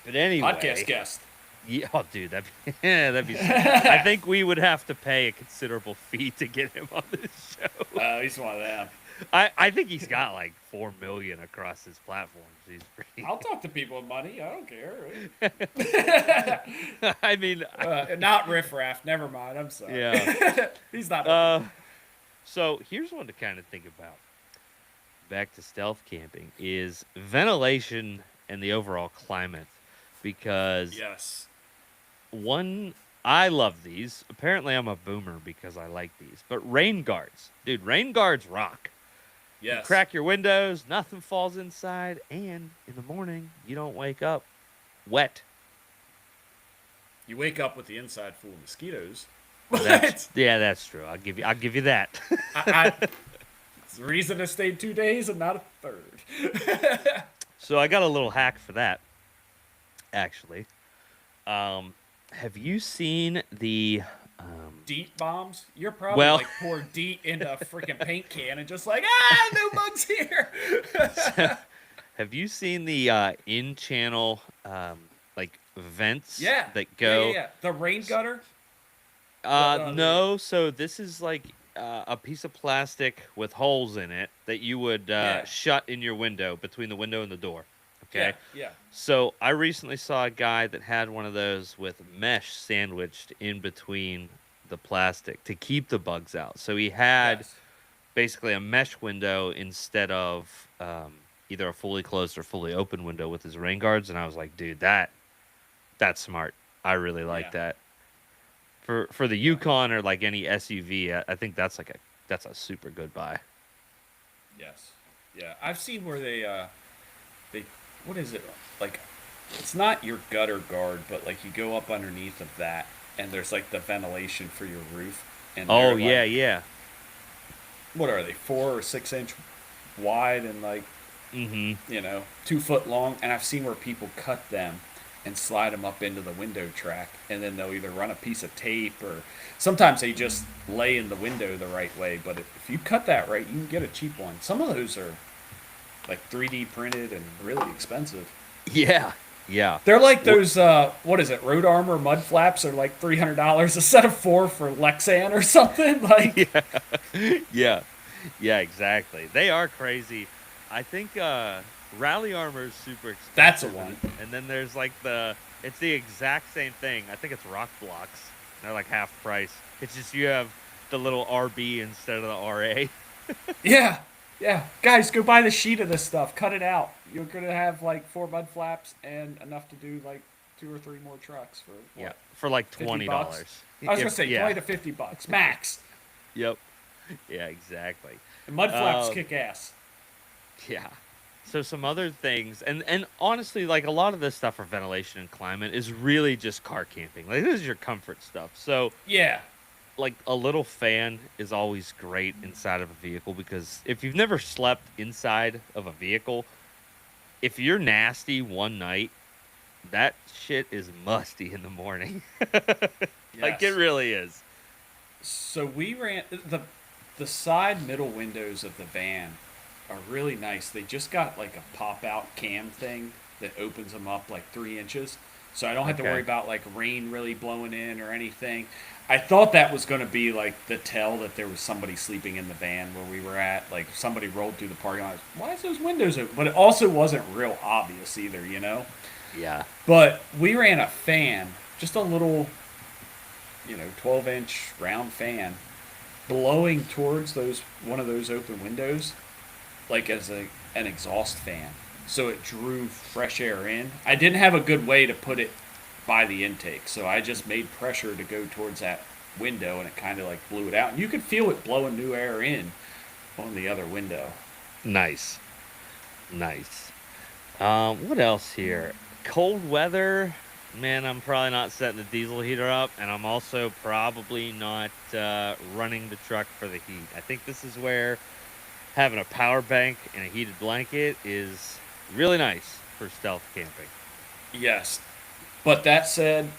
But Podcast anyway. guest. Yeah, oh, dude, that'd be sick. I think we would have to pay a considerable fee to get him on this show. He's one of them. I think he's got like 4 million across his platforms. He's pretty. I'll talk to people with money. I don't care. I mean, Not riffraff. Never mind. I'm sorry. yeah. He's not. So here's one to kind of think about. Back to stealth camping is ventilation and the overall climate, because Yes. one, I love these. Apparently, I'm a boomer because I like these. But rain guards, dude, rain guards rock. You Yes. crack your windows, nothing falls inside, and in the morning you don't wake up wet. You wake up with the inside full of mosquitoes. Yeah, that's true. I'll give you that. It's the reason I stayed 2 days and not a third. So I got a little hack for that. Actually, have you seen the? DEET bombs? You're probably Well- like pour DEET into a freaking paint can and just like, no bugs here. Have you seen the in-channel like vents? Yeah. That go. Yeah. The rain gutter? No. So this is like a piece of plastic with holes in it that you would Yeah. shut in your window, between the window and the door. Okay. Yeah. So I recently saw a guy that had one of those with mesh sandwiched in between the plastic to keep the bugs out. So he had Yes. basically a mesh window instead of either a fully closed or fully open window with his rain guards. And I was like, dude, that's smart. I really like Yeah. that. For the Yukon or like any SUV, I think that's a super good buy. Yes. Yeah. I've seen where they what is it? Like, it's not your gutter guard, but like you go up underneath of that and there's like the ventilation for your roof. And Oh they're, yeah, like, yeah. What are they? 4 or 6 inch wide and like, Mm-hmm. 2 foot long. And I've seen where people cut them and slide them up into the window track, and then they'll either run a piece of tape or sometimes they just lay in the window the right way. But if you cut that right, you can get a cheap one. Some of those are like 3D printed and really expensive. Yeah, yeah. They're like those, what is it, Road Armor mud flaps are like $300 a set of 4 for Lexan or something. Like, Yeah, exactly. They are crazy. I think Rally Armor is super expensive. That's a one. And then there's like it's the exact same thing. I think it's rock blocks. They're like half price. It's just you have the little RB instead of the RA. yeah, guys, go buy the sheet of this stuff. Cut it out. You're gonna have like 4 mud flaps and enough to do like 2 or 3 more trucks for what, Yeah, for like $50? $20. I was gonna say yeah. $20 to $50 max. Yep. Yeah, exactly. And mud flaps kick ass. Yeah. So some other things, and honestly, like a lot of this stuff for ventilation and climate is really just car camping. Like this is your comfort stuff. So Yeah, like a little fan is always great inside of a vehicle, because if you've never slept inside of a vehicle, if you're nasty one night, that shit is musty in the morning. Like it Yes. really is. So we ran the side middle windows of the van are really nice. They just got like a pop out cam thing that opens them up like 3 inches, so I don't have to Okay. worry about like rain really blowing in or anything. I thought that was going to be like the tell that there was somebody sleeping in the van where we were at. Like somebody rolled through the parking lot. Why is those windows open? But it also wasn't real obvious either, Yeah. But we ran a fan, just a little, 12-inch round fan, blowing towards one of those open windows, like as an exhaust fan. So it drew fresh air in. I didn't have a good way to put it by the intake, so I just made pressure to go towards that window, and it kind of like blew it out. And you could feel it blowing new air in. on the other window. Nice. What else here? Cold weather. Man, I'm probably not setting the diesel heater up, and I'm also probably not running the truck for the heat. I think this is where having a power bank and a heated blanket is really nice for stealth camping. Yes, but that said,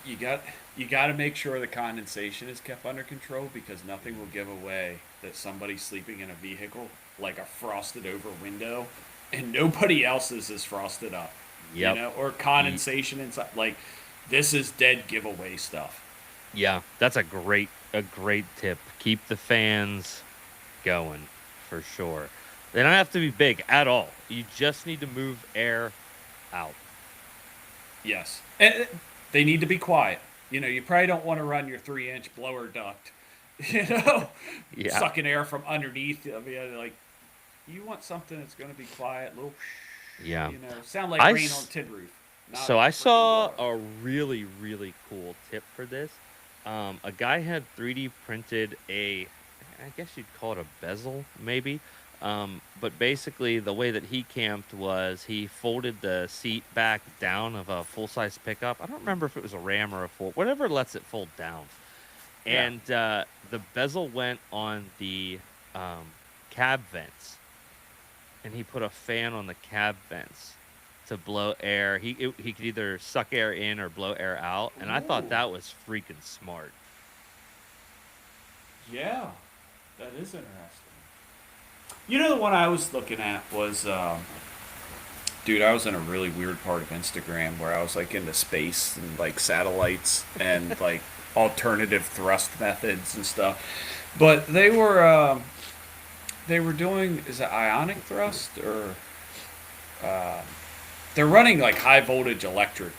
you got you got to make sure the condensation is kept under control because nothing will give away that somebody's sleeping in a vehicle like a frosted over window and nobody else's is frosted up. Yep. Or condensation inside. Like this is dead giveaway stuff. Yeah, that's a great tip. Keep the fans going for sure. They don't have to be big at all. You just need to move air out. Yes. And they need to be quiet. You probably don't want to run your 3-inch blower duct, Yeah. sucking air from underneath. I mean, like, you want something that's going to be quiet, little, Yeah. sound like rain on tin roof. So I saw a really, really cool tip for this. A guy had 3D printed I guess you'd call it a bezel, maybe. But basically, the way that he camped was he folded the seat back down of a full-size pickup. I don't remember if it was a Ram or a Ford, whatever lets it fold down. Yeah. And the bezel went on the cab vents, and he put a fan on the cab vents to blow air. He could either suck air in or blow air out, and I thought that was freaking smart. Yeah, that is interesting. The one I was looking at was, dude, I was in a really weird part of Instagram where I was like into space and like satellites and like alternative thrust methods and stuff. But they were doing, is it ionic thrust or they're running like high voltage electric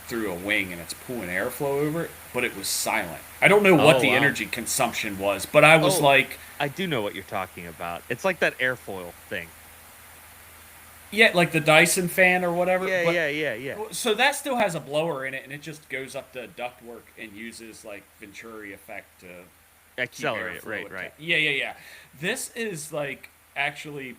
through a wing and it's pulling airflow over it, but it was silent. I don't know what the energy consumption was, but I was like, I do know what you're talking about. It's like that airfoil thing. yeah, like the Dyson fan or whatever. Yeah. So that still has a blower in it, and it just goes up the ductwork and uses like Venturi effect to Accelerate, keep airflow right. Yeah. This is like actually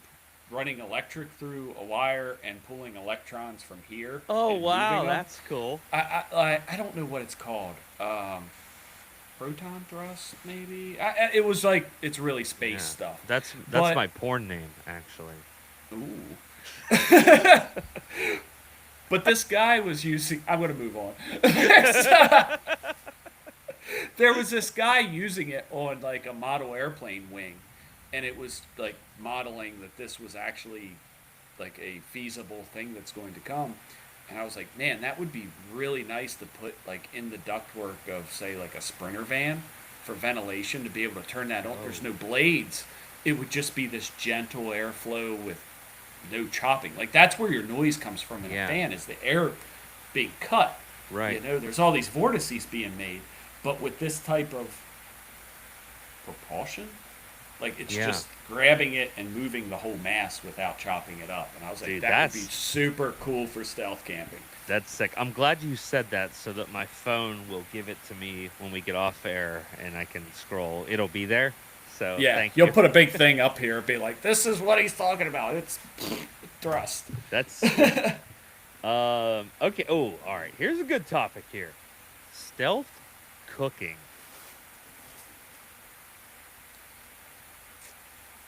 running electric through a wire and pulling electrons from here. Oh and wow, moving them. that's cool. I don't know what it's called. Proton thrust, maybe. It was like it's really space stuff. That's But- my porn name, actually. Ooh. But this guy was using. I'm going to move on. There was this guy using it on like a model airplane wing, and it was like modeling that this was actually like a feasible thing that's going to come. And I was like, man, that would be really nice to put like in the ductwork of say like a Sprinter van for ventilation to be able to turn that on. There's no blades. It would just be this gentle airflow with no chopping. Like that's where your noise comes from in a fan is the air being cut. Right. There's all these vortices being made, but with this type of propulsion, like it's just grabbing it and moving the whole mass without chopping it up. And I was like, that would be super cool for stealth camping. That's sick. I'm glad you said that so that my phone will give it to me when we get off air and I can scroll. It'll be there. So thank you. You'll put a big thing up here and be like, this is what he's talking about. It's thrust. That's okay. Oh, all right. Here's a good topic here. Stealth cooking.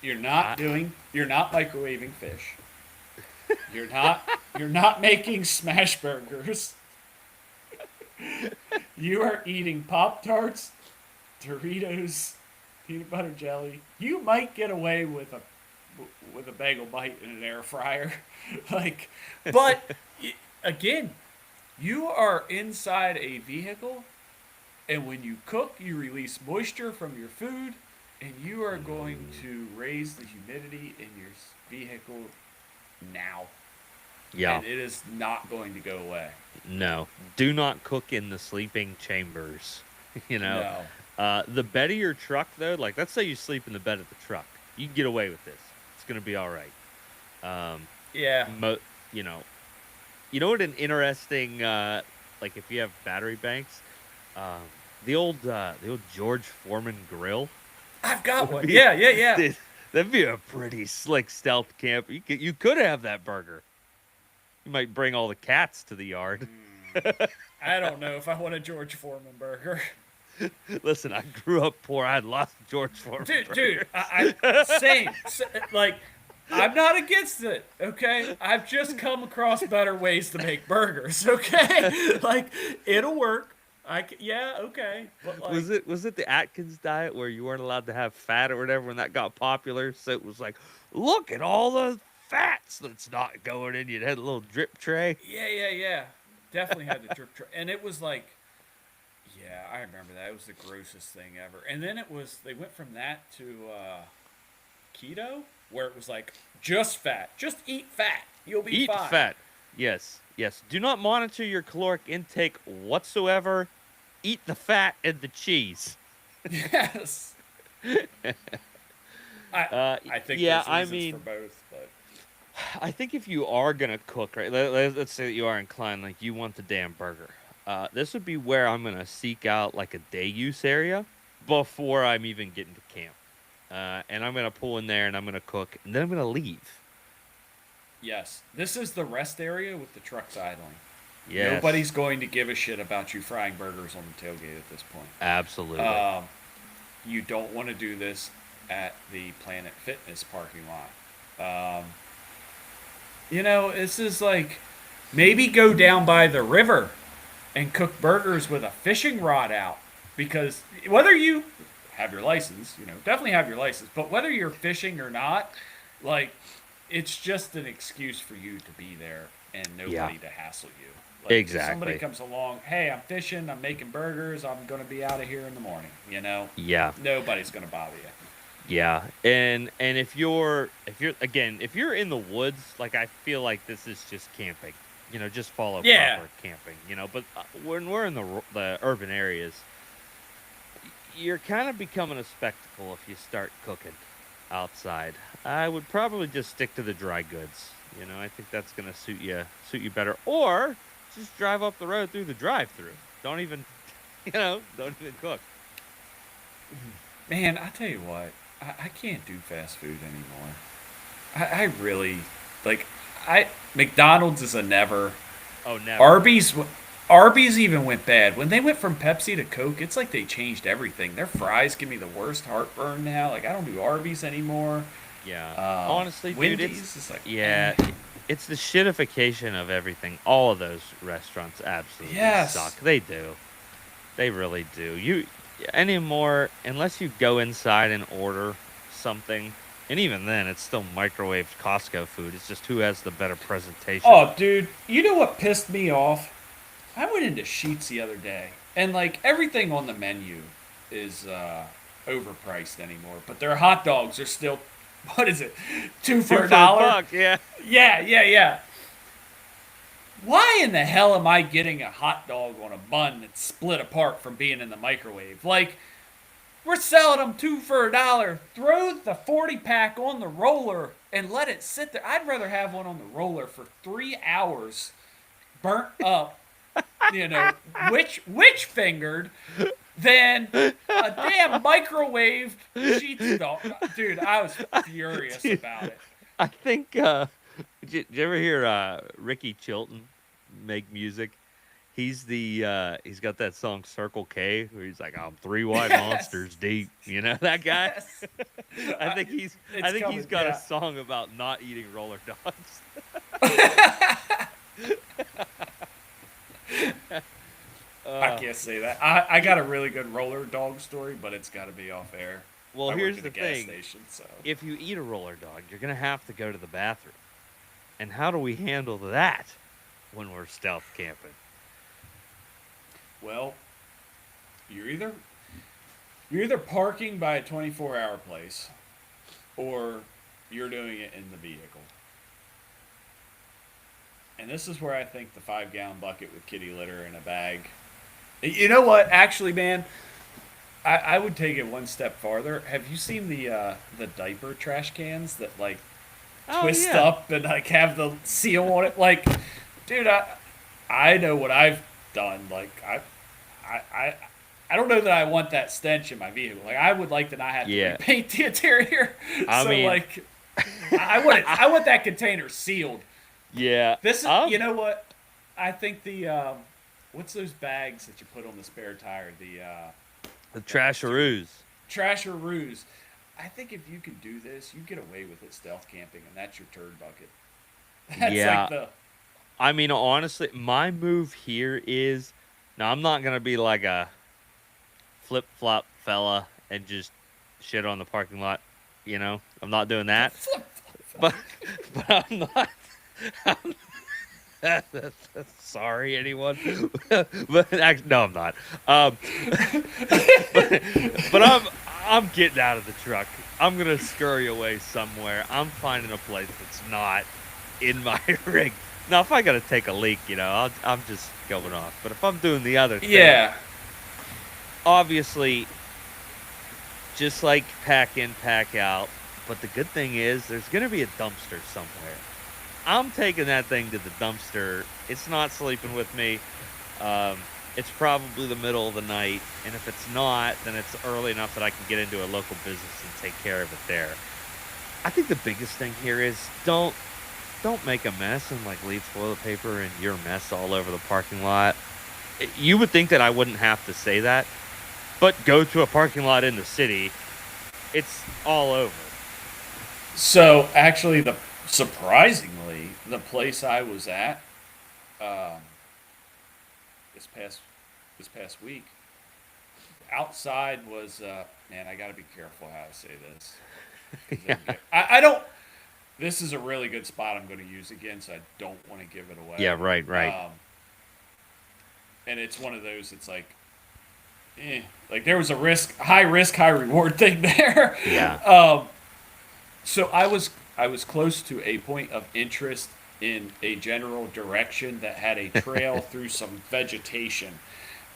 You're not microwaving fish. You're not making smash burgers. You are eating Pop-Tarts, Doritos, peanut butter jelly. You might get away with a bagel bite in an air fryer. But again, you are inside a vehicle, and when you cook, you release moisture from your food. And you are going to raise the humidity in your vehicle now. Yeah. And it is not going to go away. No. Do not cook in the sleeping chambers. No. The bed of your truck, though, like let's say you sleep in the bed of the truck. You can get away with this. It's going to be all right. Yeah. You know what an interesting, like if you have battery banks, the old George Foreman grill. I've got one. Yeah. That'd be a pretty slick stealth camp. You could have that burger. You might bring all the cats to the yard. I don't know if I want a George Foreman burger. Listen, I grew up poor. I had lots of George Foreman Dude, burgers. same. Like, I'm not against it, okay? I've just come across better ways to make burgers, okay? Like, it'll work. Yeah, okay. But like, Was it the Atkins diet where you weren't allowed to have fat or whatever when that got popular? So it was like, look at all the fats that's not going in. You had a little drip tray. yeah. Definitely had the drip tray. And it was like, yeah, I remember that. It was the grossest thing ever. And then they went from that to keto, where it was like, just fat. Just eat fat. You'll be Eat fine. fat. Yes. Do not monitor your caloric intake whatsoever. Eat the fat and the cheese. Yes. I think yeah, there's reasons for both, but I think if you are gonna cook, right? Let's say that you are inclined, like you want the damn burger. This would be where I'm gonna seek out like a day use area before I'm even getting to camp, and I'm gonna pull in there and I'm gonna cook, and then I'm gonna leave. yes, this is the rest area with the trucks idling. Yes. Nobody's going to give a shit about you frying burgers on the tailgate at this point. Absolutely. You don't want to do this at the Planet Fitness parking lot. This is like, maybe go down by the river and cook burgers with a fishing rod out. Because whether you have your license, definitely have your license, but whether you're fishing or not, like, it's just an excuse for you to be there and nobody to hassle you. Like, Exactly. If somebody comes along, hey, I'm fishing, I'm making burgers, I'm going to be out of here in the morning, Yeah. Nobody's going to bother you. Yeah, and if you're in the woods, like I feel like this is just camping, just follow proper camping, But when we're in the urban areas, you're kind of becoming a spectacle if you start cooking outside. I would probably just stick to the dry goods. I think that's gonna suit you better, or just drive up the road through the drive-through. Don't even cook. Man, I tell you what, I can't do fast food anymore. I really, McDonald's is a never. Oh, never. Arby's even went bad. When they went from Pepsi to Coke, it's like they changed everything. Their fries give me the worst heartburn now. Like, I don't do Arby's anymore. Yeah. Honestly, Wendy's dude, is like, it's the shitification of everything. All of those restaurants absolutely suck. They do. They really do. Anymore, unless you go inside and order something, and even then, it's still microwaved Costco food. It's just who has the better presentation. Oh, dude, you know what pissed me off? I went into Sheetz the other day, and like everything on the menu is overpriced anymore, but their hot dogs are still, what is it, $2 for $1? Yeah. Yeah. Why in the hell am I getting a hot dog on a bun that's split apart from being in the microwave? Like, we're selling them $2 for $1. Throw the 40-pack on the roller and let it sit there. I'd rather have one on the roller for 3 hours, burnt up, witch fingered, than a damn microwaved Sheetz dog. Dude, I was furious about it. I think, did you ever hear Ricky Chilton make music? He's he's got that song Circle K where he's like, I'm 3 white monsters deep. You know that guy? Yes. I think he's got a song about not eating roller dogs. I can't say that. I got a really good roller dog story, but it's got to be off air. Well, here's the thing. Station, so. If you eat a roller dog, you're going to have to go to the bathroom. And how do we handle that when we're stealth camping? Well, you're either parking by a 24-hour place, or you're doing it in the vehicle. And this is where I think the 5-gallon bucket with kitty litter in a bag. You know what? Actually, man, I would take it one step farther. Have you seen the diaper trash cans that twist up and have the seal on it? Like, dude, I know what I've done. Like, I don't know that I want that stench in my vehicle. Like I would like to not have to Yeah. repaint the interior. I So mean- like, I want that container sealed. Yeah. This is, you know what? I think the what's those bags that you put on the spare tire? The trasharoos. Trasharoos. I think if you could do this, you get away with it stealth camping, and that's your turd bucket. That's Yeah. like the I mean, honestly, my move here is now I'm not gonna be like a flip flop fella and just shit on the parking lot. You know, I'm not doing that. But I'm not. Sorry, anyone. But actually, no, I'm not. But I'm getting out of the truck. I'm gonna scurry away somewhere. I'm finding a place that's not in my rig. Now, if I gotta take a leak, you know, I'm just going off. But if I'm doing the other thing, yeah. obviously, just like pack in, pack out. But the good thing is, there's gonna be a dumpster somewhere. I'm taking that thing to the dumpster. It's not sleeping with me. It's probably the middle of the night, and if it's not, then it's early enough that I can get into a local business and take care of it there. I think the biggest thing here is don't make a mess and like leave toilet paper and your mess all over the parking lot. You would think that I wouldn't have to say that, but go to a parking lot in the city, it's all over. So actually, surprisingly, the place I was at this past week, outside was man. I got to be careful how I say this. 'Cause Yeah. I don't. This is a really good spot I'm going to use again, so I don't want to give it away. Yeah, right. And it's one of those. It's like, like there was a high risk, high reward thing there. Yeah. So I was close to a point of interest in a general direction that had a trail through some vegetation,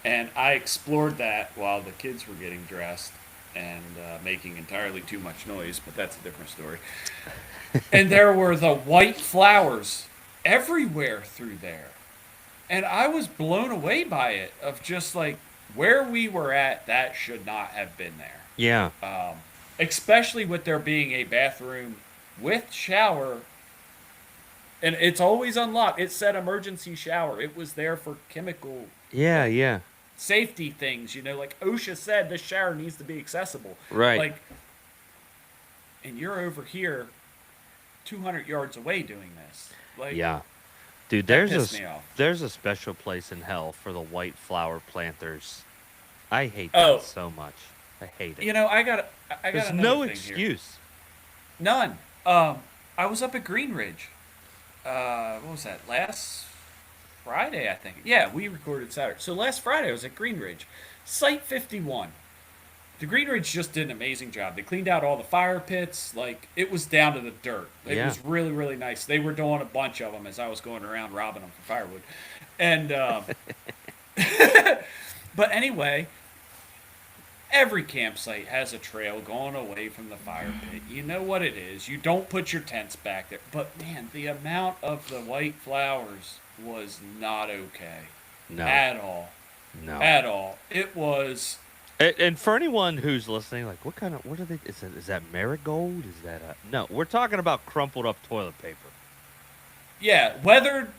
and I explored that while the kids were getting dressed and making entirely too much noise. But that's a different story. And there were the white flowers everywhere through there, and I was blown away by it. Of just like where we were at, that should not have been there. Yeah. Especially with there being a bathroom with shower, and it's always unlocked. It said emergency shower. It was there for chemical Yeah. safety things, like OSHA said this shower needs to be accessible. Right. Like, and you're over here 200 yards away doing this. Like, Yeah. Dude, that pissed me off. there's a special place in hell for the white flower planters. I hate that so much. I hate it. I got There's another no thing excuse. Here. None. I was up at Green Ridge. What was that? Last Friday, I think. Yeah, we recorded Saturday. So last Friday, I was at Green Ridge. Site 51. The Green Ridge just did an amazing job. They cleaned out all the fire pits. Like, it was down to the dirt. It was really, really nice. They were doing a bunch of them as I was going around robbing them for firewood. And, but anyway, every campsite has a trail going away from the fire pit. You know what it is. You don't put your tents back there. But, man, the amount of the white flowers was not okay. No. At all. No. At all. It was... And for anyone who's listening, like, what are they? Is that marigold? Is that no? We're talking about crumpled up toilet paper. Yeah, weathered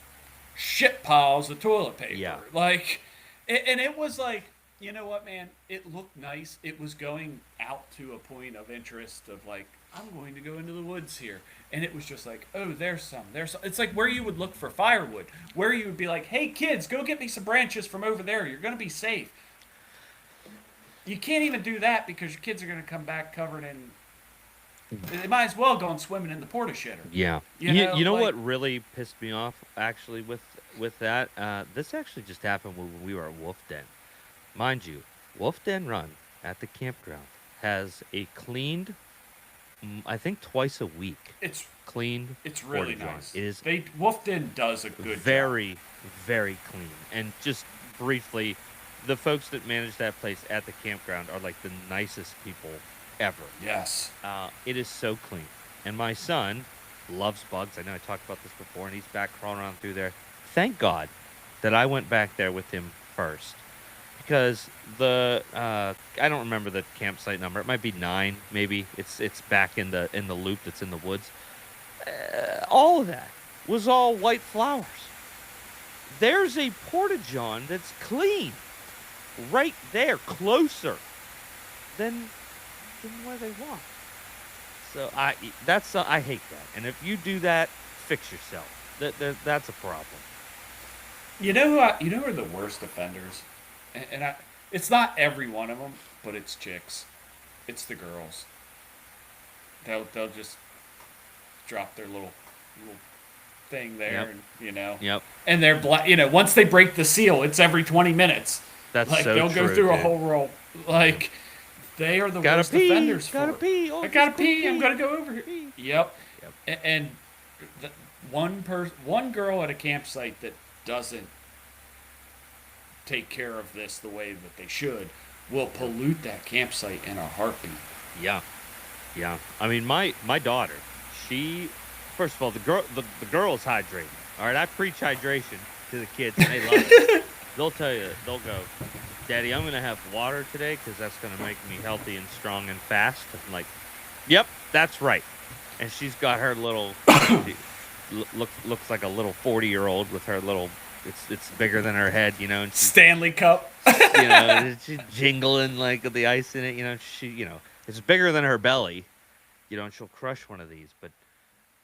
shit piles of toilet paper. Yeah. Like, and it was like, you know what, man? It looked nice. It was going out to a point of interest of like, I'm going to go into the woods here. And it was just like, oh, there's some. It's like where you would look for firewood. Where you would be like, hey, kids, go get me some branches from over there. You're going to be safe. You can't even do that because your kids are going to come back covered in... They might as well go and swimming in the porta shitter. Yeah. You know what really pissed me off, actually, with that? This actually just happened when we were at Wolf Den. Mind you, Wolf Den Run at the campground has a cleaned, I think twice a week. It's cleaned. It's really porta john. nice. It is Wolf Den does a good job. very, very clean. And just briefly... The folks that manage that place at the campground are like the nicest people ever. Yes. It is so clean. And my son loves bugs. I know I talked about this before, and he's back crawling around through there. Thank God that I went back there with him first. because the I don't remember the campsite number. It might be 9, maybe. It's back in the loop that's in the woods. All of that was all white flowers. There's a porta-john that's clean right there, closer than where they want. So I hate that. And if you do that, fix yourself. That's a problem. You know who are the worst offenders? It's not every one of them, but it's chicks. It's the girls. They'll just drop their little thing there, Yep. and you know, Yep. and they're black. You know, once they break the seal, it's every 20 minutes. That's Like so they'll true, go through a dude. whole roll. Like they are the Gotta worst pee. offenders Gotta for it. pee. Oh, I gotta just quick pee. I'm gonna go over here. Pee. Yep. Yep. And the, one girl at a campsite that doesn't take care of this the way that they should will pollute that campsite in a heartbeat. Yeah. Yeah. I mean, my daughter, she, first of all, the girl is hydrating. All right, I preach hydration to the kids, and they love it. They'll tell you, they'll go, Daddy, I'm gonna have water today because that's gonna make me healthy and strong and fast. I'm like, yep, that's right. And she's got her little, looks like a little 40-year-old with her little. It's bigger than her head, you know. And she's, Stanley Cup. you know, she's jingling like with the ice in it, you know. It's bigger than her belly, you know, and she'll crush one of these. But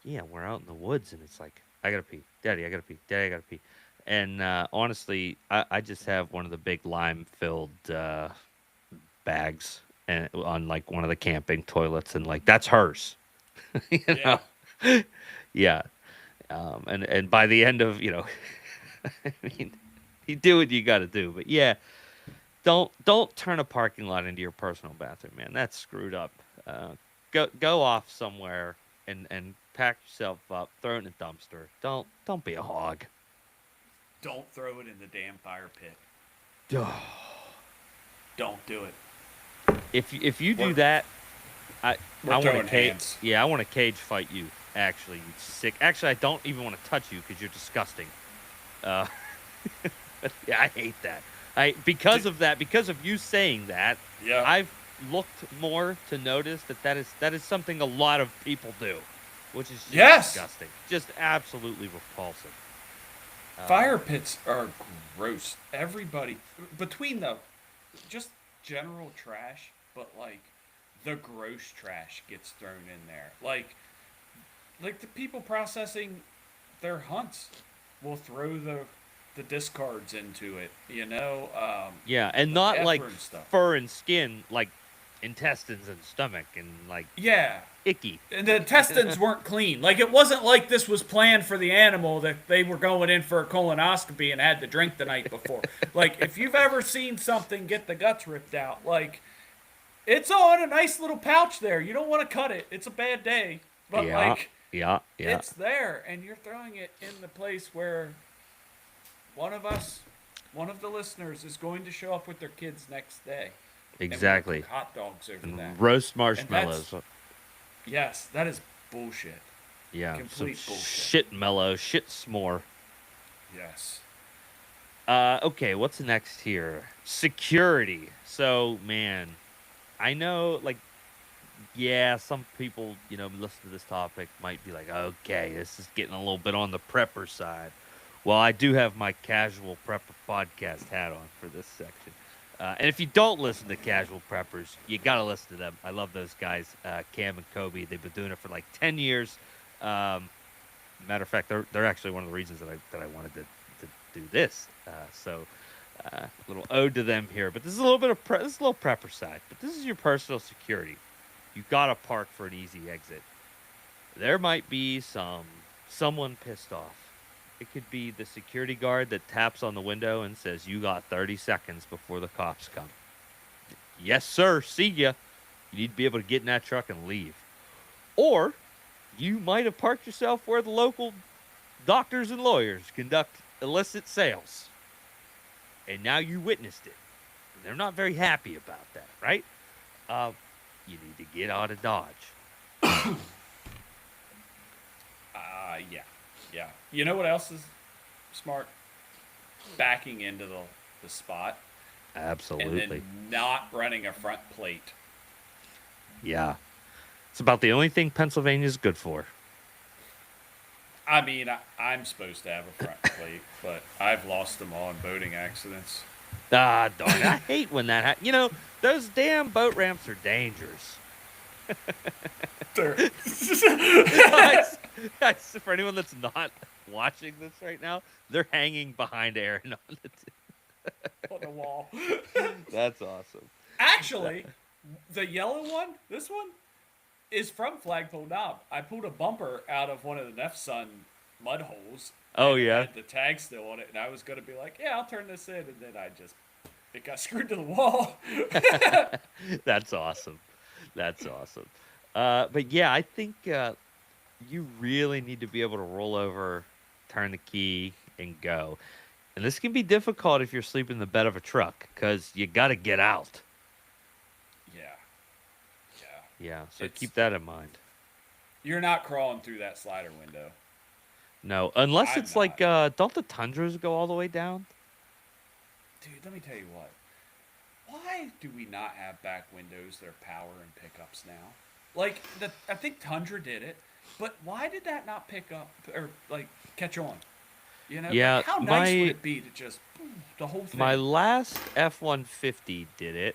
yeah, we're out in the woods, and it's like, I gotta pee, Daddy, I gotta pee, Daddy, I gotta pee. And honestly, I just have one of the big lime-filled bags and on like one of the camping toilets, and like that's hers, you Yeah. know. Yeah, and by the end of I mean, you do what you got to do, but yeah, don't turn a parking lot into your personal bathroom, man. That's screwed up. Go off somewhere and pack yourself up, throw it in a dumpster. Don't be a hog. Don't throw it in the damn fire pit. Don't do it. If you do We're- that, I want throwing to cage. hands. Yeah, I want to cage fight you. Actually, you sick. Actually, I don't even want to touch you because you're disgusting. But yeah, I hate that. Because of that, because of you saying that, Yeah. I've looked more to notice that is something a lot of people do, which is just Yes. disgusting, just absolutely repulsive. Fire pits are gross. Everybody between the just general trash, but like the gross trash gets thrown in there. Like the people processing their hunts will throw the discards into it. You know. Yeah, and the not pepper like and stuff. fur and skin, like intestines and stomach and like Yeah. icky. And the intestines weren't clean. Like it wasn't like this was planned for the animal that they were going in for a colonoscopy and had to drink the night before. Like if you've ever seen something get the guts ripped out, like it's all in a nice little pouch there. You don't want to cut it. It's a bad day. But Yeah, like yeah. it's there and you're throwing it in the place where one of the listeners is going to show up with their kids next day. And we'll Exactly. cook hot dogs over that. Roast marshmallows. Yes, that is bullshit. Yeah, complete some bullshit. shit mellow, shit s'more. Yes. Okay, what's next here? Security. So, man, I know, like, yeah, some people, listen to this topic might be like, okay, this is getting a little bit on the prepper side. Well, I do have my casual prepper podcast hat on for this section. And if you don't listen to Casual Preppers, you got to listen to them. I love those guys, Cam and Kobe. They've been doing it for like 10 years. Matter of fact, they're actually one of the reasons that I wanted to do this. So a little ode to them here. But this is a little bit of this is a little prepper side. But this is your personal security. You got to park for an easy exit. There might be someone pissed off. It could be the security guard that taps on the window and says, you got 30 seconds before the cops come. Yes, sir. See ya. You need to be able to get in that truck and leave. Or you might have parked yourself where the local doctors and lawyers conduct illicit sales. And now you witnessed it. And they're not very happy about that, right? You need to get out of Dodge. Yeah. Yeah. You know what else is smart? Backing into the spot. Absolutely. And then not running a front plate. Yeah. It's about the only thing Pennsylvania's good for. I mean, I'm supposed to have a front plate, but I've lost them all in boating accidents. Ah, darn it. I hate when that happens. You know, those damn boat ramps are dangerous. Guys, for anyone that's not watching this right now, they're hanging behind Aaron on On the wall. That's awesome. Actually, the yellow one, this one, is from Flagpole Knob. I pulled a bumper out of one of the Nefsun mud holes. Oh, and it yeah? had the tag still on it, and I was going to be like, yeah, I'll turn this in, and then it got screwed to the wall. That's awesome. That's awesome. But yeah, I think you really need to be able to roll over, turn the key, and go. And this can be difficult if you're sleeping in the bed of a truck because you got to get out. Yeah. Yeah, so keep that in mind. You're not crawling through that slider window. No, unless I'm it's like, don't the Tundras go all the way down? Dude, let me tell you what. Why do we not have back windows that are power and pickups now? Like, I think Tundra did it, but why did that not pick up or like catch on? You know, Yeah, like, how nice would it be to just the whole thing? My last F-150 did it,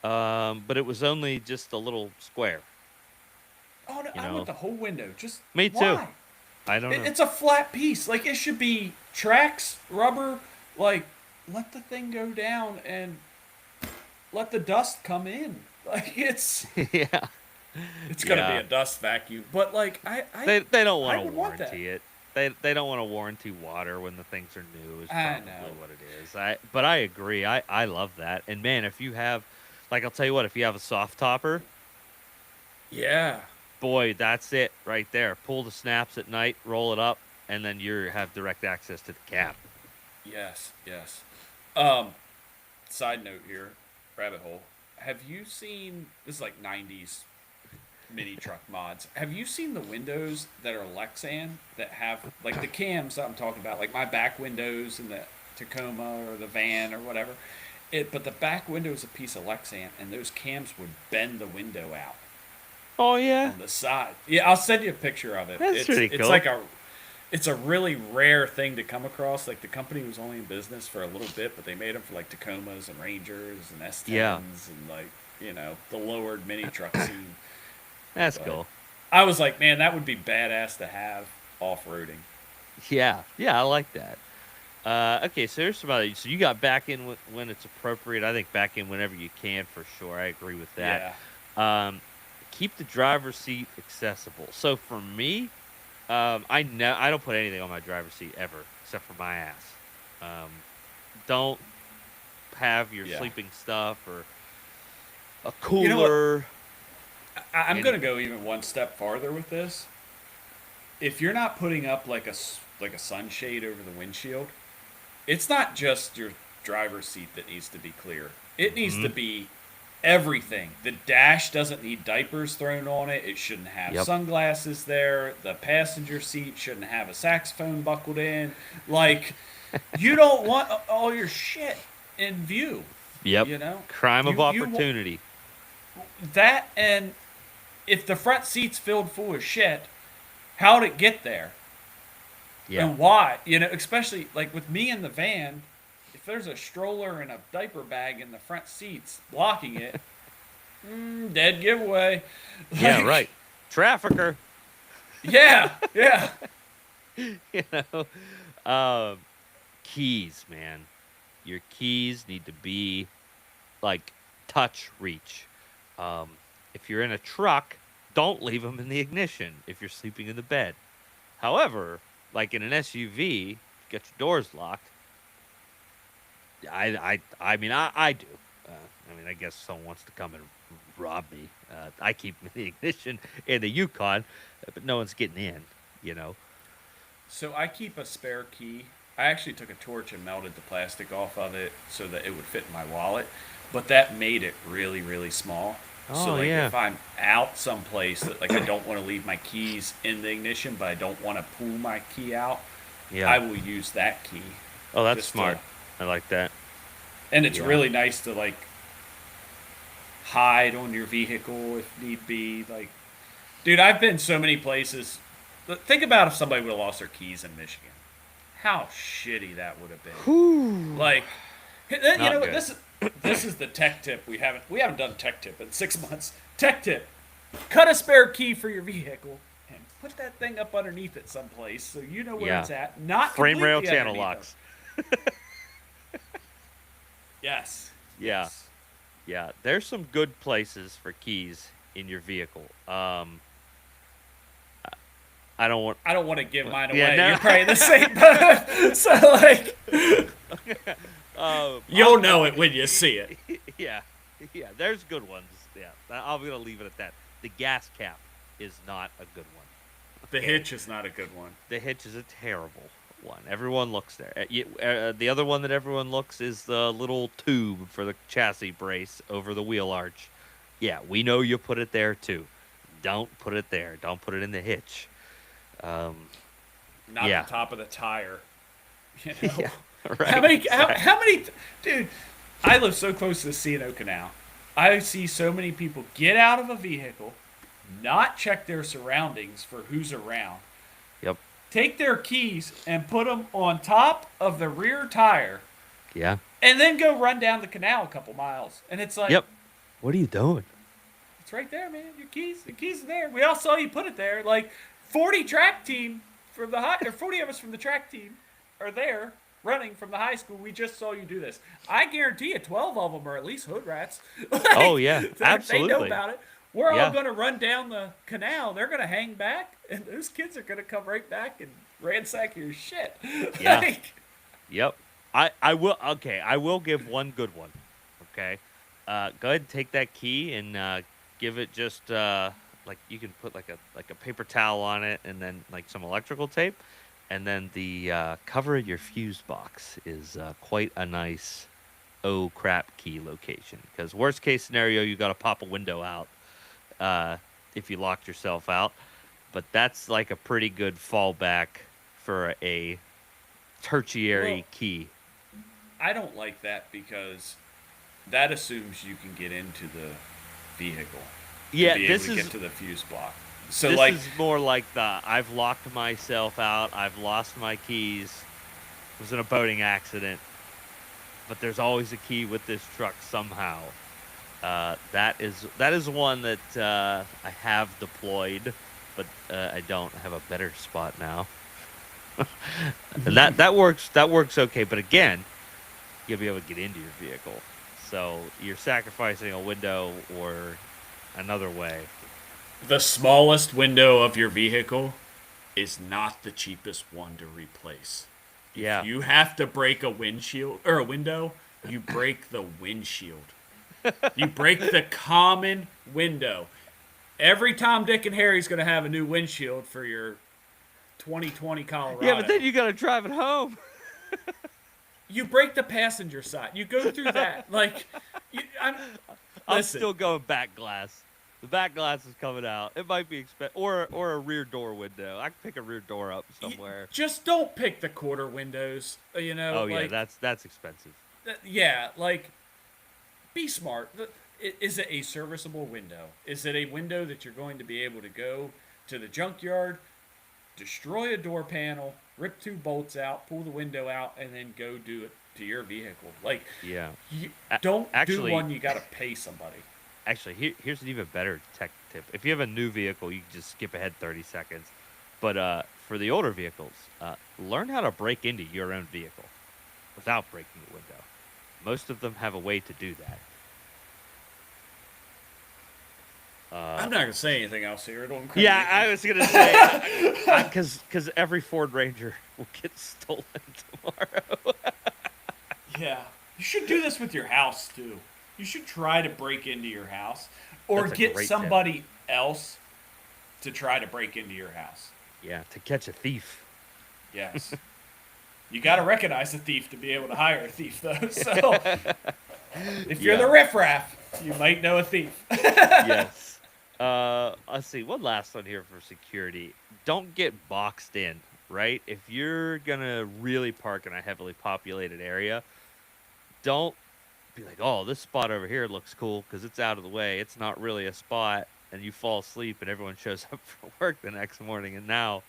but it was only just a little square. Oh no, I want the whole window. Just me too. Why? I don't know. It's a flat piece. Like, it should be tracks, rubber. Like, let the thing go down and let the dust come in. Like, it's yeah. It's gonna be a dust vacuum. But like, they don't want to want warranty it. They don't want to warranty water when the things are new. Is I probably know. what it is. But I agree. I love that. And man, if you have, like, I'll tell you what, if you have a soft topper, yeah, boy, that's it right there. Pull the snaps at night, roll it up, and then you have direct access to the cab. Yes. Side note here, rabbit hole. Have you seen, this is like 90s mini truck mods. Have you seen the windows that are Lexan that have, like, the cams that I'm talking about, like my back windows in the Tacoma or the van or whatever? But the back window is a piece of Lexan, and those cams would bend the window out. Oh yeah, on the side. Yeah, I'll send you a picture of it. That's pretty cool. It's like it's a really rare thing to come across. Like, the company was only in business for a little bit, but they made them for like Tacomas and Rangers and S10s and, like, you know, the lowered mini truck scene. That's cool. I was like, man, that would be badass to have off-roading. Yeah, I like that. Okay, so here's some other. So you got back in when it's appropriate. I think back in whenever you can, for sure. I agree with that. Yeah. Keep the driver's seat accessible. So for me, I don't put anything on my driver's seat ever except for my ass. Don't have your sleeping stuff or a cooler. You know, I'm going to go even one step farther with this. If you're not putting up like a sunshade over the windshield, it's not just your driver's seat that needs to be clear. It needs to be everything. The dash doesn't need diapers thrown on it. It shouldn't have sunglasses there. The passenger seat shouldn't have a saxophone buckled in. Like, you don't want all your shit in view. Yep. You know? Crime of opportunity. That, and if the front seat's filled full of shit, how'd it get there? Yeah. And why? You know, especially like with me in the van, if there's a stroller and a diaper bag in the front seats blocking it, dead giveaway. Like, yeah, right. Trafficker. Yeah. You know, keys, man. Your keys need to be like touch reach. If you're in a truck, don't leave them in the ignition if you're sleeping in the bed. However, like in an SUV, get your doors locked. I mean, I do. I mean, I guess someone wants to come and rob me. I keep them in the ignition in the Yukon, but no one's getting in, you know. So I keep a spare key. I actually took a torch and melted the plastic off of it so that it would fit in my wallet, but that made it really, really small. Oh, so, like, yeah. if I'm out someplace that, like, I don't want to leave my keys in the ignition, but I don't want to pull my key out, I will use that key. Oh, that's smart. I like that. And it's Yeah. really nice to like hide on your vehicle if need be. Like, dude, I've been so many places. Think about if somebody would have lost their keys in Michigan. How shitty that would have been. Whew. Like, you Not know what? good. This is the tech tip. We haven't done tech tip in 6 months. Tech tip: cut a spare key for your vehicle and put that thing up underneath it someplace so you know where Yeah. it's at. Not Frame rail completely channel underneath locks. them. Yes. Yeah. Yes. Yeah, there's some good places for keys in your vehicle. I don't want. I don't want to give mine away. Yeah, no. You're probably the same boat. So like, you'll know it when you see it. Yeah, yeah. There's good ones. Yeah, I'm gonna leave it at that. The gas cap is not a good one. The hitch is not a good one. The hitch is a terrible one. Everyone looks there. The other one that everyone looks is the little tube for the chassis brace over the wheel arch. Yeah, we know you put it there too. Don't put it there. Don't put it in the hitch. Not Yeah. the top of the tire. You know? Yeah, right. How many? exactly. How many? Dude, I live so close to the C&O Canal. I see so many people get out of a vehicle, not check their surroundings for who's around, Yep. take their keys and put them on top of the rear tire, Yeah. and then go run down the canal a couple miles. And it's like, Yep. What are you doing? it's right there, man. Your keys, the keys are there. We all saw you put it there. Like 40 track team from the high, or 40 of us from the track team are there running from the high school. We just saw you do this. I guarantee you, 12 of them are at least hood rats. Like, Oh yeah, They know absolutely. about it. We're Yeah. all going to run down the canal. They're going to hang back, and those kids are going to come right back and ransack your shit. Yeah. Like, Yep. I will. Okay, I will give one good one. Okay. Go ahead and take that key and give it just like you can put like a paper towel on it, and then like some electrical tape, and then the cover of your fuse box is quite a nice oh crap key location. Because worst case scenario, you got to pop a window out if you locked yourself out. But that's like a pretty good fallback for a tertiary Well, key. I don't like that because that assumes you can get into the vehicle. Yeah, To be this able to is get to the fuse block. So this like, is more like the I've locked myself out, I've lost my keys, was in a boating accident, but there's always a key with this truck somehow. That is one that I have deployed, but I don't have a better spot now. And that works okay, but again, you'll be able to get into your vehicle. So you're sacrificing a window or another way. the smallest window of your vehicle is not the cheapest one to replace. Yeah. If you have to break a windshield or a window, you break the windshield. You break the common window. Every Tom, Dick, and Harry's going to have a new windshield for your 2020 Colorado. Yeah, but then you gotta drive it home. You break the passenger side. You go through that. Like, I'm listen, still going back glass. The back glass is coming out. It might be or a rear door window. I can pick a rear door up somewhere. just don't pick the quarter windows. You know. Oh yeah, like, that's expensive. yeah, like, be smart. Is it a serviceable window? Is it a window that you're going to be able to go to the junkyard, destroy a door panel, rip 2 bolts out, pull the window out, and then go do it to your vehicle? Like, Yeah. you A- don't actually- do one. You got to pay somebody. Actually, here's an even better tech tip. If you have a new vehicle, you can just skip ahead 30 seconds. But for the older vehicles, learn how to break into your own vehicle without breaking the window. Most of them have a way to do that. I'm not gonna say anything else here. Don't. Yeah, I was gonna say because every Ford Ranger will get stolen tomorrow. Yeah, you should do this with your house too. You should try to break into your house, or That's a get great tip. somebody else to try to break into your house. Yeah, to catch a thief. Yes. You got to recognize a thief to be able to hire a thief, though. So, if you're Yeah. the riffraff, you might know a thief. Yes. Let's see. One last one here for security. Don't get boxed in, right? If you're gonna really park in a heavily populated area, don't be like, oh, this spot over here looks cool because it's out of the way. It's not really a spot, and you fall asleep, and everyone shows up for work the next morning, and now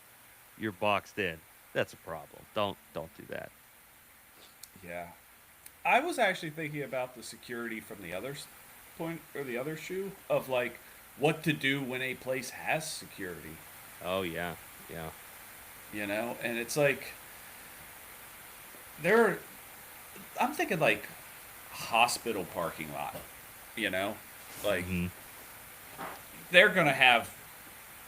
you're boxed in. That's a problem. Don't do that. Yeah. I was actually thinking about the security from the other point or the other shoe of like what to do when a place has security, Oh yeah, yeah. and it's like there. I'm thinking like hospital parking lot, you know, like Hmm. they're gonna have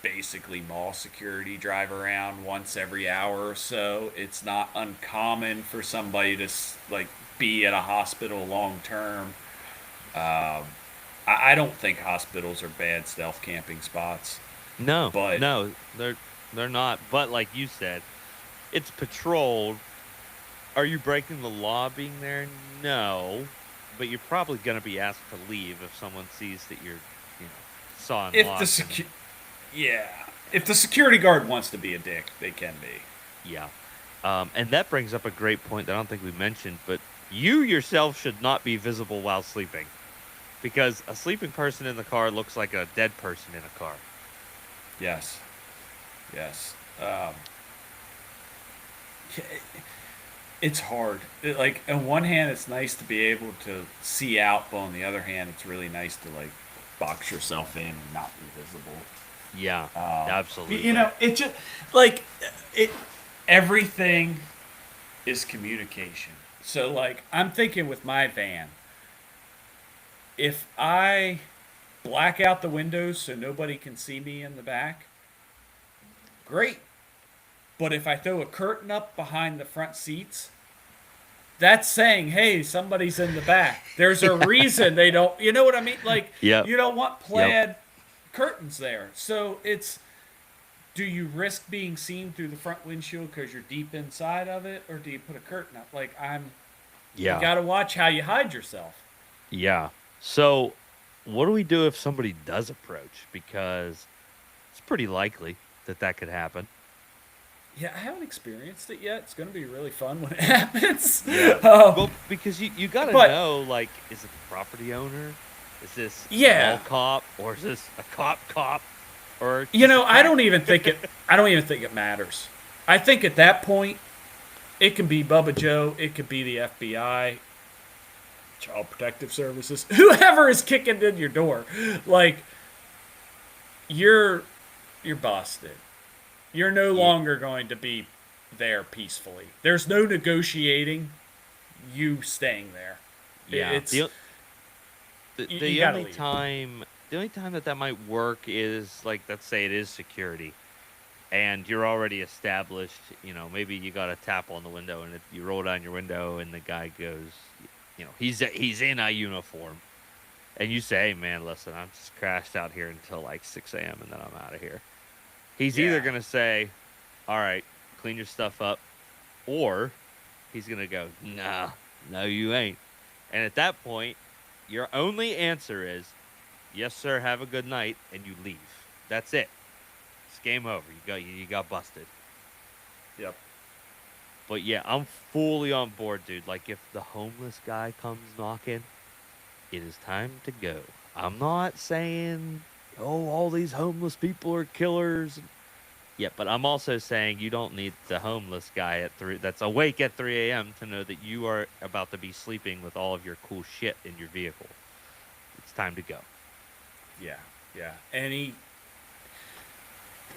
basically mall security drive around once every hour or so. It's not uncommon for somebody to like be at a hospital long term. Um, I don't think hospitals are bad stealth camping spots, No, but no, they're not. But like you said, it's patrolled. Are you breaking the law being there? No, but you're probably gonna be asked to leave if someone sees that you're, sawing if the logs. yeah, if the security guard wants to be a dick, they can be. Yeah. And that brings up a great point that I don't think we mentioned, but you yourself should not be visible while sleeping because a sleeping person in the car looks like a dead person in a car. Yes, yes. It's hard. Like on one hand, it's nice to be able to see out, but on the other hand, it's really nice to like box yourself in and not be visible. Yeah, absolutely. It just like it. Everything is communication. So like, I'm thinking with my van, if I black out the windows so nobody can see me in the back, great. But if I throw a curtain up behind the front seats, that's saying, hey, somebody's in the back. There's a reason they don't, you know what I mean? Like, Yep. you don't want plaid curtains there. So it's, do you risk being seen through the front windshield because you're deep inside of it, or do you put a curtain up? Like, you Yeah. got to watch how you hide yourself. Yeah. So, what do we do if somebody does approach? Because it's pretty likely that could happen. Yeah, I haven't experienced it yet. It's going to be really fun when it happens. Yeah. Um, Well, because you got to but- know, like, is it the property owner? Is this Yeah. a mall cop? Or is this a cop? Or I don't even think it matters. I think at that point, it can be Bubba Joe, it could be the FBI, Child Protective Services, whoever is kicking in your door. Like, you're busted. You're no longer going to be there peacefully. There's no negotiating you staying there. Yeah. It's the you gotta only leave. time that might work is, like, let's say it is security and you're already established, maybe you got a tap on the window, and if you roll down your window and the guy goes, he's in a uniform, and you say, hey man, listen, I'm just crashed out here until like 6 a.m. and then I'm out of here. He's either Yeah. gonna say, all right, clean your stuff up, or he's gonna go, nah, no you ain't. And at that point, your only answer is, yes sir, have a good night, and you leave. That's it. It's game over. You got busted. Yep. But yeah, I'm fully on board, dude. Like, if the homeless guy comes knocking, it is time to go. I'm not saying, all these homeless people are killers. Yeah, but I'm also saying you don't need the homeless guy that's awake at 3 a.m. to know that you are about to be sleeping with all of your cool shit in your vehicle. It's time to go. Yeah.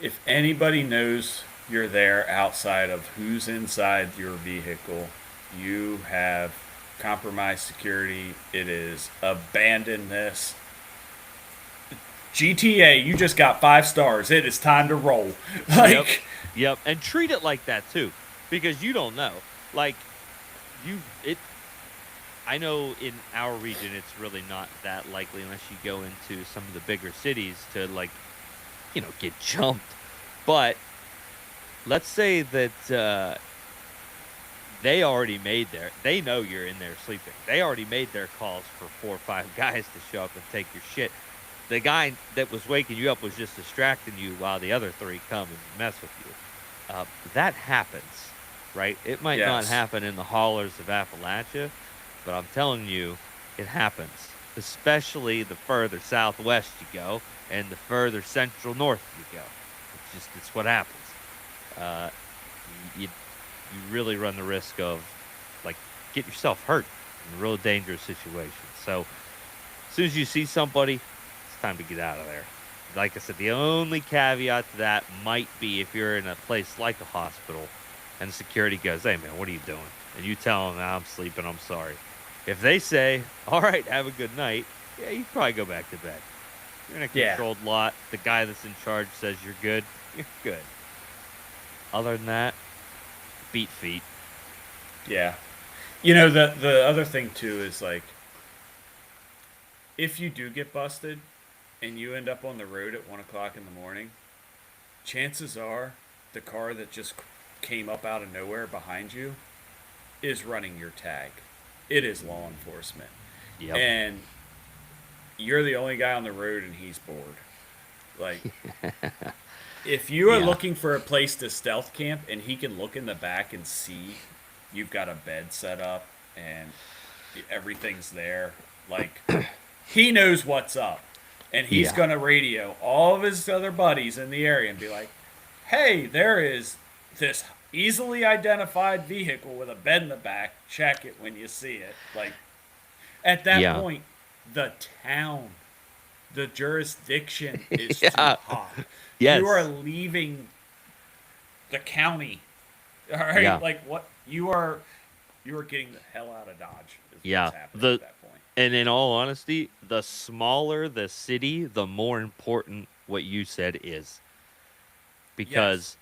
If anybody knows you're there outside of who's inside your vehicle, you have compromised security. It is abandon this. GTA, you just got 5 stars. It is time to roll. Yep. And treat it like that too, because you don't know. Like, I know in our region it's really not that likely unless you go into some of the bigger cities to, like, get jumped. But let's say that they know you're in there sleeping. They already made their calls for 4 or 5 guys to show up and take your shit. The guy that was waking you up was just distracting you while the other 3 come and mess with you. That happens, right? It might not Yes. happen in the hollers of Appalachia, but I'm telling you, it happens, especially the further southwest you go and the further central north you go. It's what happens. Uh, you really run the risk of like get yourself hurt in a real dangerous situation. So as soon as you see somebody, it's time to get out of there. Like I said, the only caveat to that might be if you're in a place like a hospital and security goes, "Hey man, what are you doing?" And you tell them, "I'm sleeping, I'm sorry." If they say, "All right, have a good night," yeah, you probably go back to bed. You're in a Yeah. controlled lot. The guy that's in charge says you're good. You're good. Other than that, beat feet. Yeah. The other thing too is like, if you do get busted and you end up on the road at 1 o'clock in the morning, chances are the car that just came up out of nowhere behind you is running your tag. It is law enforcement. Yep. And you're the only guy on the road and he's bored. Like, if you are Yeah. looking for a place to stealth camp and he can look in the back and see you've got a bed set up and everything's there, like, he knows what's up. And he's Yeah. going to radio all of his other buddies in the area and be like, hey, there is this easily identified vehicle with a bed in the back. Check it when you see it. Like, at that Yeah. point, the town, the jurisdiction is Yeah. too hot. Yes. You are leaving the county. All right? Yeah. Like, what? You are getting the hell out of Dodge. Is Yeah. what's happening at that point. And in all honesty, the smaller the city, the more important what you said is. Because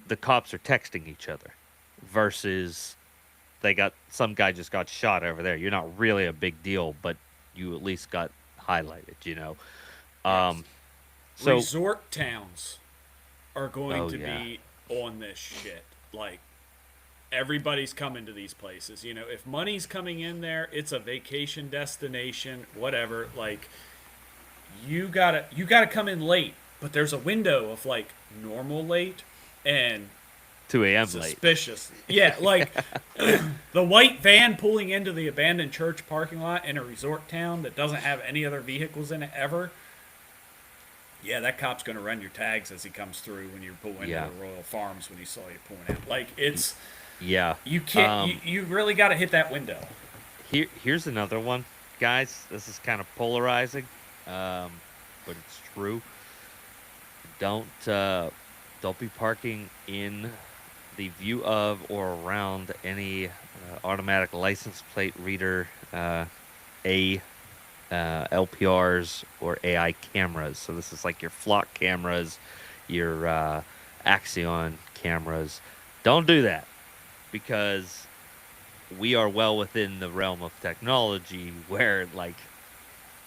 the cops are texting each other versus some guy just got shot over there. You're not really a big deal, but you at least got highlighted. Yes. So Resort towns are going Oh, to yeah. be on this shit. Like, everybody's coming to these places. If money's coming in there, it's a vacation destination, whatever. Like, you gotta come in late, but there's a window of like normal late and 2 a.m. late. suspicious. Yeah, like the white van pulling into the abandoned church parking lot in a resort town that doesn't have any other vehicles in it ever. Yeah, that cop's going to run your tags as he comes through when you pull into Yeah. the Royal Farms when he saw you pulling out. Like, it's Yeah. you can't you really got to hit that window. Here's another one, guys. This is kind of polarizing, but it's true. Don't be parking in the view of or around any automatic license plate reader, LPRs or AI cameras. So this is like your flock cameras, your Axion cameras. Don't do that because we are well within the realm of technology where like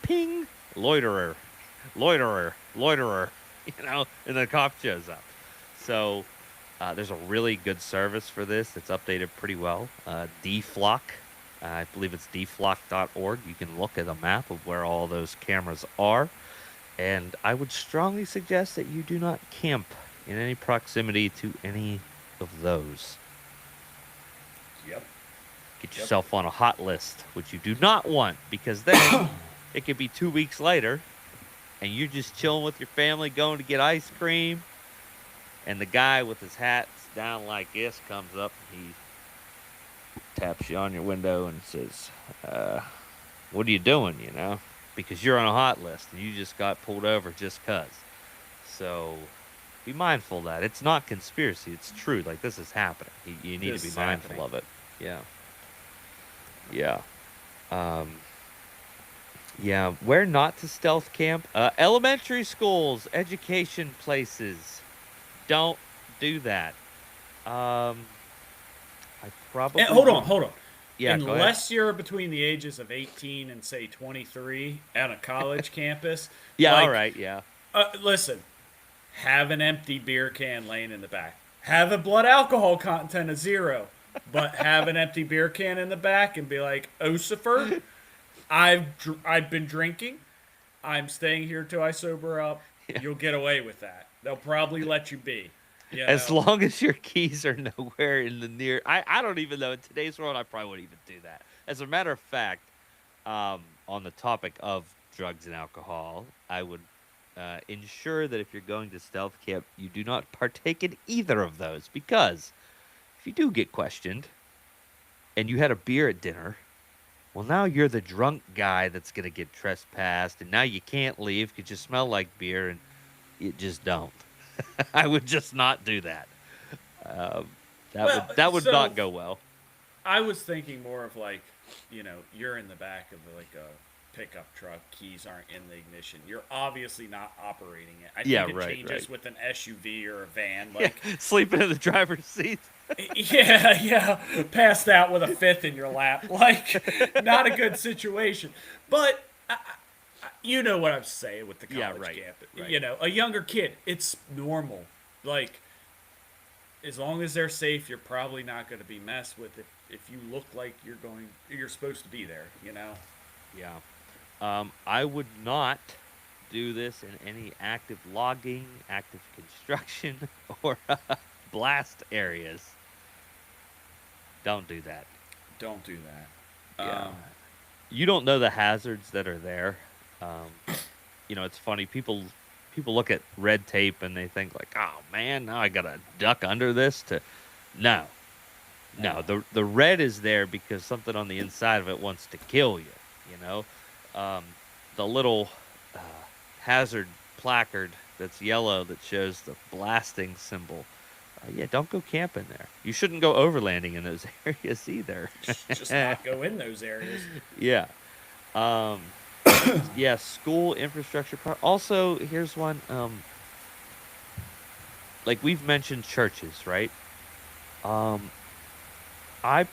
ping loiterer, and the cop shows up. So there's a really good service for this. It's updated pretty well. DFlock, I believe it's dflock.org. You can look at a map of where all those cameras are. And I would strongly suggest that you do not camp in any proximity to any of those. Yep. Get yourself on a hot list, which you do not want, because then it could be 2 weeks later and you're just chilling with your family going to get ice cream. And the guy with his hat down like this comes up and he taps you on your window and says, what are you doing, Because you're on a hot list and you just got pulled over just 'cause. So be mindful of that. It's not conspiracy. It's true. Like, this is happening. You need to be mindful of it. Yeah. Yeah. Yeah. Where not to stealth camp? Elementary schools, education places. Don't do that. I probably And hold on. Yeah, go ahead. Unless you're between the ages of 18 and say 23 at a college campus. Yeah, like, all right, yeah. Listen, have an empty beer can laying in the back. Have a blood alcohol content of 0, but have an empty beer can in the back and be like, Osifer, I've been drinking. I'm staying here till I sober up. Yeah. You'll get away with that. They'll probably let you be. As long as your keys are nowhere in the near... I don't even know. In today's world, I probably wouldn't even do that. As a matter of fact, On the topic of drugs and alcohol, I would ensure that if you're going to stealth camp, you do not partake in either of those, because if you do get questioned and you had a beer at dinner, well, now you're the drunk guy that's going to get trespassed, and now you can't leave because you smell like beer, and you just don't. I would just not do that. Um, that would so not go well. I was thinking more of like, you're in the back of like a pickup truck, keys aren't in the ignition. You're obviously not operating it. I Yeah, think it right, changes right. with an SUV or a van. Yeah, Like, sleeping in the driver's seat. yeah, passed out with a fifth in your lap. Like, not a good situation. But you know what I'm saying with the college Yeah, right, camp. right. A younger kid, it's normal. Like, as long as they're safe, you're probably not going to be messed with if you look like you're supposed to be there. Yeah. I would not do this in any active logging, active construction, or blast areas. Don't do that. Don't do that. Yeah. You don't know the hazards that are there. It's funny. People look at red tape and they think like, oh man, now I gotta duck under this to. No. The red is there because something on the inside of it wants to kill you. The little hazard placard that's yellow that shows the blasting symbol. Yeah, don't go camping there. You shouldn't go overlanding in those areas either. Just not go in those areas. Yeah. Yeah, school infrastructure. Also, here's one. Like we've mentioned churches, right? I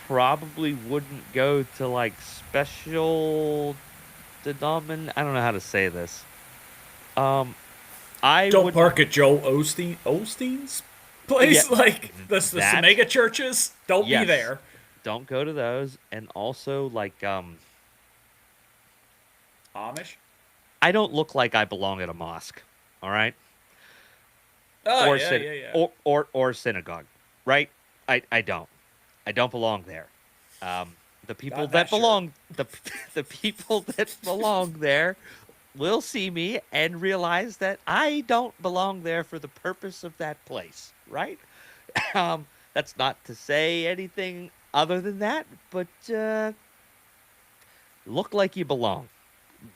probably wouldn't go to like special I don't know how to say this. I Don't would. park at Joel Osteen's place, Yeah, like the that. mega churches. Don't be Yes. there. Don't go to those, and also like Amish. I don't look like I belong at a mosque. All right. Oh Or yeah. or synagogue, right? I don't. I don't belong there. The people Not that that belong the people that belong there will see me and realize that I don't belong there for the purpose of that place, right? That's not to say anything other than that, but look like you belong.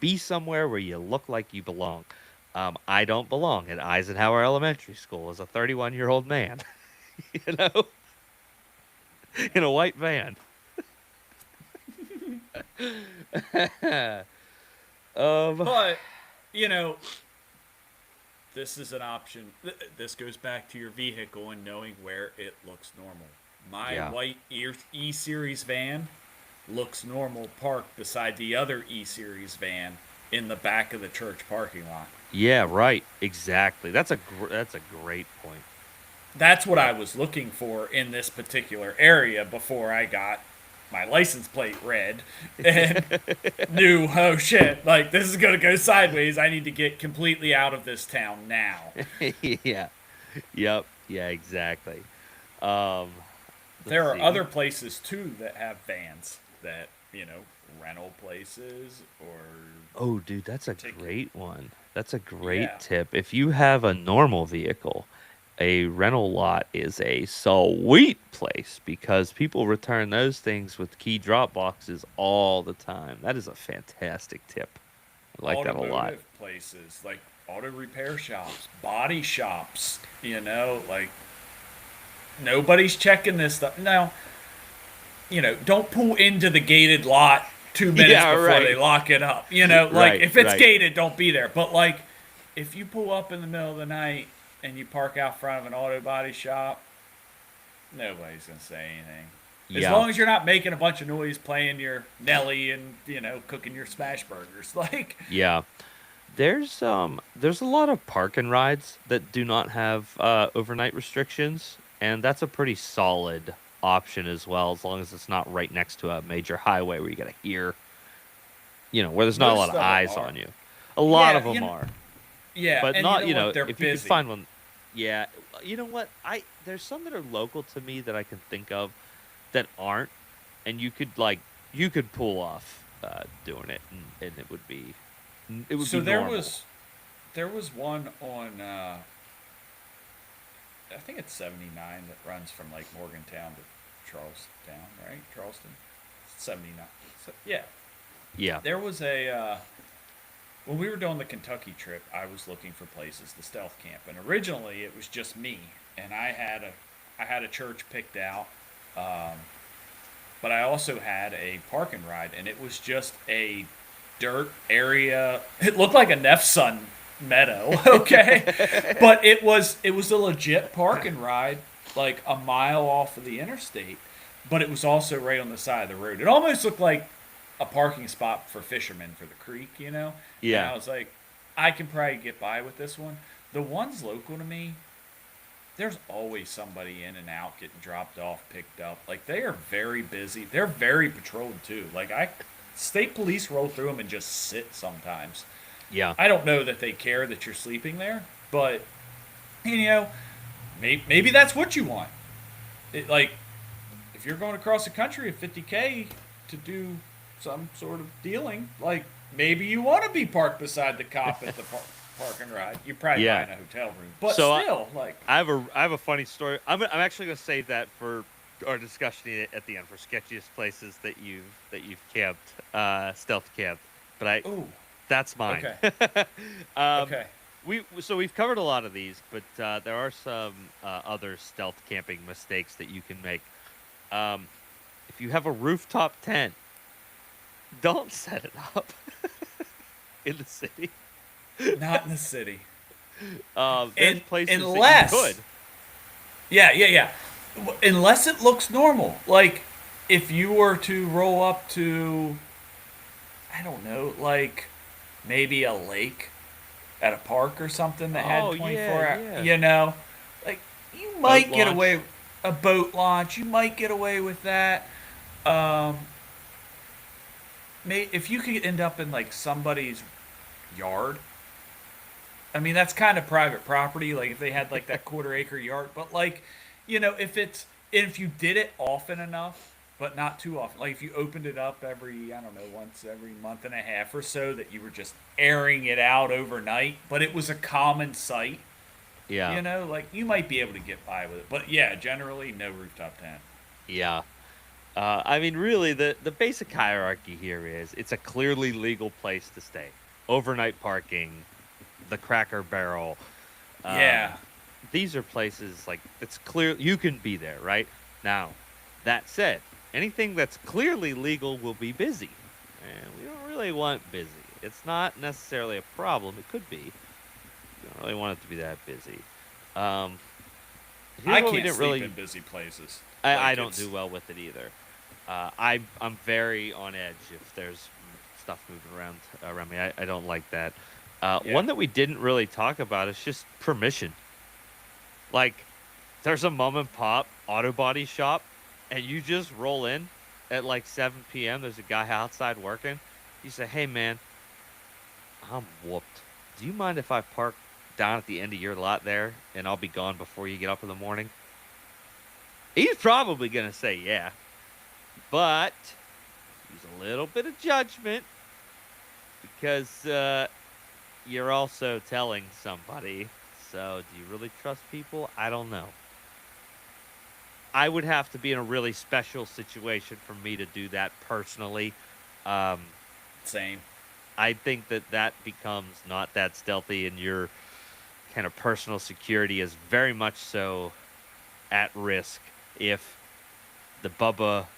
Be somewhere where you look like you belong. I don't belong at Eisenhower Elementary School as a 31-year-old man, you know, in a white van. But this is an option. This goes back to your vehicle and knowing where it looks normal. My Yeah. white E Series van looks normal parked beside the other E Series van in the back of the church parking lot. Yeah, right. Exactly. That's a great point. That's what I was looking for in this particular area before I got my license plate read and knew, oh shit, like this is going to go sideways. I need to get completely out of this town now. Yeah. Yep. Yeah, exactly. Um, let's There are see. other places too that have vans that, rental places or. Oh, dude, that's a Ticket. great one. That's a great Yeah. tip. If you have a normal vehicle, a rental lot is a sweet place because people return those things with key drop boxes all the time. That is a fantastic tip. I like that a lot. Automotive places like auto repair shops, body shops, like nobody's checking this stuff. Now, don't pull into the gated lot 2 minutes Yeah, before right. they lock it up. Like Right, if it's right. gated, don't be there. But like if you pull up in the middle of the night and you park out front of an auto body shop, nobody's gonna say anything. As Yeah. long as you're not making a bunch of noise playing your Nelly and, cooking your smash burgers. Like Yeah. There's a lot of park and rides that do not have overnight restrictions, and that's a pretty solid option as well, as long as it's not right next to a major highway where you gotta hear, where there's not a lot Most of of 'em eyes are. on you. A lot Yeah, of them are, yeah, but and not, what? They're if you busy. could find one. Yeah, you know what? There's some that are local to me that I can think of that aren't, and you could pull off doing it, and it would So be normal. there was one on I think it's 79 that runs from like Morgantown to Charlestown, right? Charleston, 79. So, yeah, Yeah. there was a when we were doing the Kentucky trip, I was looking for places to stealth camp, and originally it was just me, and I had a church picked out, um, but I also had a park and ride, and it was just a dirt area. It looked like a Nefsun meadow, okay, but it was a legit park and ride, like a mile off of the interstate, but it was also right on the side of the road. It almost looked like a parking spot for fishermen for the creek, you know. And Yeah. I was like, I can probably get by with this one. The ones local to me, there's always somebody in and out getting dropped off, picked up. Like they are very busy. They're very patrolled too. State police roll through them and just sit sometimes. Yeah. I don't know that they care that you're sleeping there, but you know, maybe that's what you want. Like if you're going across the country at 50K to do some sort of dealing, like maybe you want to be parked beside the cop at the park and ride. You're probably Yeah. buying a hotel room, but So still, like I have a funny story. I'm actually gonna save that for our discussion at the end for sketchiest places that you've camped, stealth camped. But ooh, that's mine. okay, um, okay. we've covered a lot of these, but there are some other stealth camping mistakes that you can make. Um, if you have a rooftop tent, don't set it up in the city. Not in the city. There's places that you Unless, could. yeah. Unless it looks normal. Like, if you were to roll up to, I don't know, like maybe a lake at a park or something that Oh, had 24 yeah, hours, yeah. you know, like you Boat might get launch. away. A boat launch, you might get away with that. Um, if you could end up in like somebody's yard, I mean, that's kind of private property. Like if they had like that quarter acre yard, but like, you know, if you did it often enough, but not too often, like if you opened it up every, I don't know, once every month and a half or so, that you were just airing it out overnight, but it was a common sight, Yeah. you know, like you might be able to get by with it. But yeah, generally no rooftop tent. Yeah. I mean, really, the basic hierarchy here is it's a clearly legal place to stay. Overnight parking, the Cracker Barrel. Um, Yeah. these are places like it's clear you can be there, right? Now, that said, anything that's clearly legal will be busy. And we don't really want busy. It's not necessarily a problem. It could be. We don't really want it to be that busy. Um, here's I what we can't didn't sleep really. in busy places. I Like don't it's do well with it either. I'm very on edge if there's stuff moving around me. I don't like that. yeah. One that we didn't really talk about is just permission. Like, there's a mom and pop auto body shop, and you just roll in at like 7 p.m. There's a guy outside working. You say, "Hey man, I'm whooped. Do you mind if I park down at the end of your lot there, and I'll be gone before you get up in the morning?" He's probably gonna say yeah, but use a little bit of judgment because you're also telling somebody. So, do you really trust people? I don't know. I would have to be in a really special situation for me to do that personally. Um, Same. I think that becomes not that stealthy, and your kind of personal security is very much so at risk if the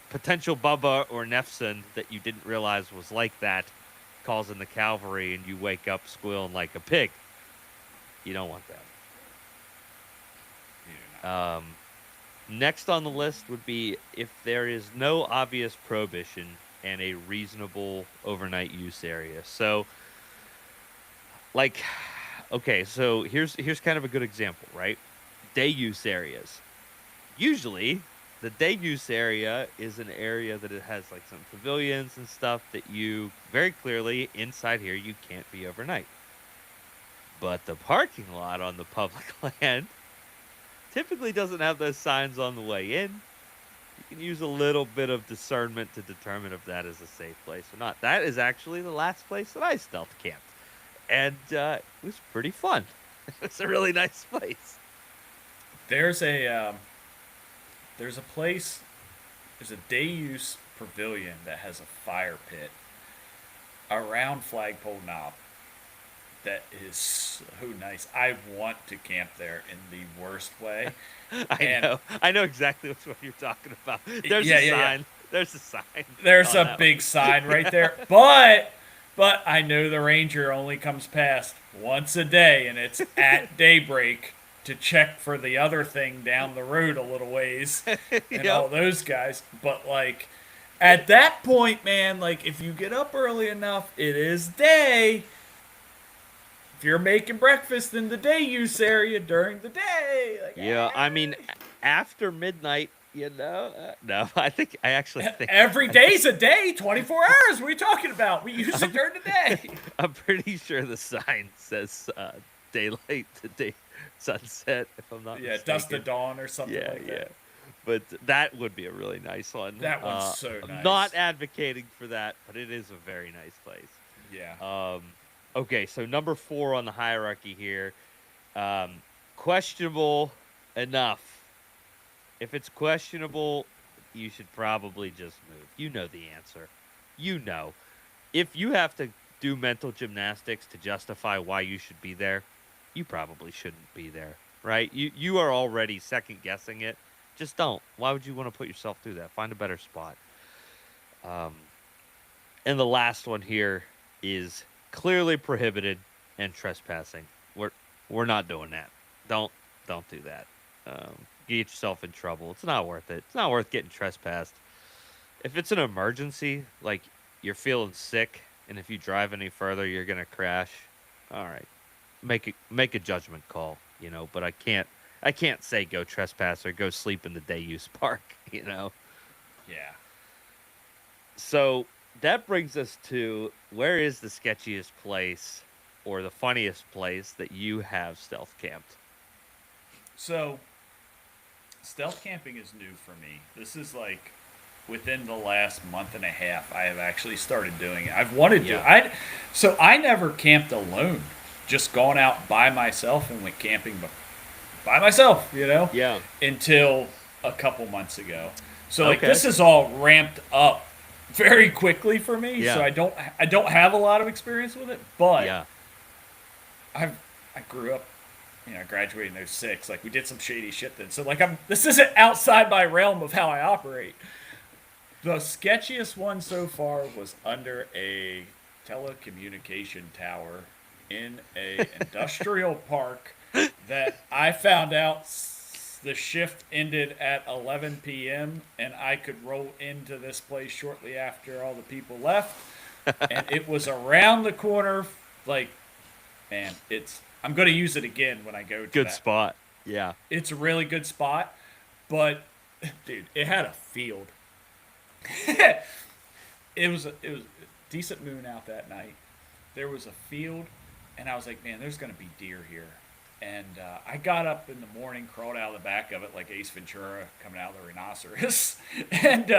potential Bubba or Nefson that you didn't realize was like that, calls in the cavalry and you wake up squealing like a pig. You don't want that. Yeah. Next on the list would be if there is no obvious prohibition and a reasonable overnight use area. So, like, okay, so here's kind of a good example, right? Day use areas. Usually, the day use area is an area that it has like some pavilions and stuff that you very clearly inside here you can't be overnight. But the parking lot on the public land typically doesn't have those signs on the way in. You can use a little bit of discernment to determine if that is a safe place or not. That is actually the last place that I stealth camped, and it was pretty fun. It's a really nice place. There's a place. There's a day use pavilion that has a fire pit around Flagpole Knob. That is so nice. I want to camp there in the worst way. I know exactly what you're talking about. There's Yeah, a yeah, sign. yeah. There's a sign. There's on a that big sign right there. But I know the ranger only comes past once a day, and it's at daybreak to check for the other thing down the road a little ways, and all Yep. those guys. But like at that point, man, like if you get up early enough, it is day. If you're making breakfast in the day use area during the day, like, Yeah, I mean, after midnight, no, I actually think every day's a day, 24 hours. What are you talking about? We use it during the day. I'm pretty sure the sign says daylight to day sunset. If I'm not Yeah, mistaken. dusk to dawn or something Yeah, like yeah. that. But that would be a really nice one. That one's so I'm nice. not advocating for that, but it is a very nice place. Yeah. Okay, so number 4 on the hierarchy here. Questionable enough. If it's questionable, you should probably just move. You know the answer. You know. If you have to do mental gymnastics to justify why you should be there, you probably shouldn't be there, right? You are already second guessing it. Just don't. Why would you want to put yourself through that? Find a better spot. And the last one here is clearly prohibited and trespassing. We're not doing that. Don't do that. Get yourself in trouble. It's not worth it. It's not worth getting trespassed. If it's an emergency, like you're feeling sick, and if you drive any further, you're gonna crash. All right, make a judgment call, But I can't say go trespass or go sleep in the day use park, Yeah. So that brings us to where is the sketchiest place or the funniest place that you have stealth camped? So, stealth camping is new for me. This is like within the last month and a half I have actually started doing it. I've wanted to. I never camped alone. Just gone out by myself and went camping by myself, Yeah. until a couple months ago. So like Okay. this is all ramped up very quickly for me. Yeah. So I don't have a lot of experience with it, but Yeah. I grew up, I graduated in '06. Like we did some shady shit then. So like this isn't outside my realm of how I operate. The sketchiest one so far was under a telecommunication tower in a industrial park that I found out the shift ended at 11 p.m. and I could roll into this place shortly after all the people left. And it was around the corner. Like, man, I'm going to use it again when I go to Good that. spot. Yeah. It's a really good spot, but dude, it had a field. It was a decent moon out that night. There was a field, and I was like, man, there's going to be deer here. And I got up in the morning, crawled out of the back of it like Ace Ventura coming out of the rhinoceros. And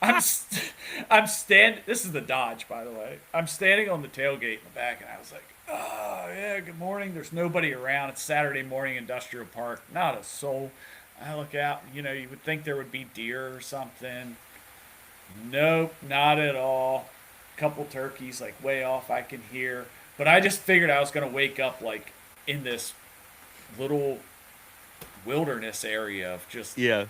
I'm standing. This is the Dodge, by the way. I'm standing on the tailgate in the back, and I was like, oh, yeah, good morning. There's nobody around. It's Saturday morning, industrial park. Not a soul. I look out, you would think there would be deer or something. Nope, not at all. Couple turkeys, like way off, I can hear. But I just figured I was going to wake up, like, in this little wilderness area of just, Yeah.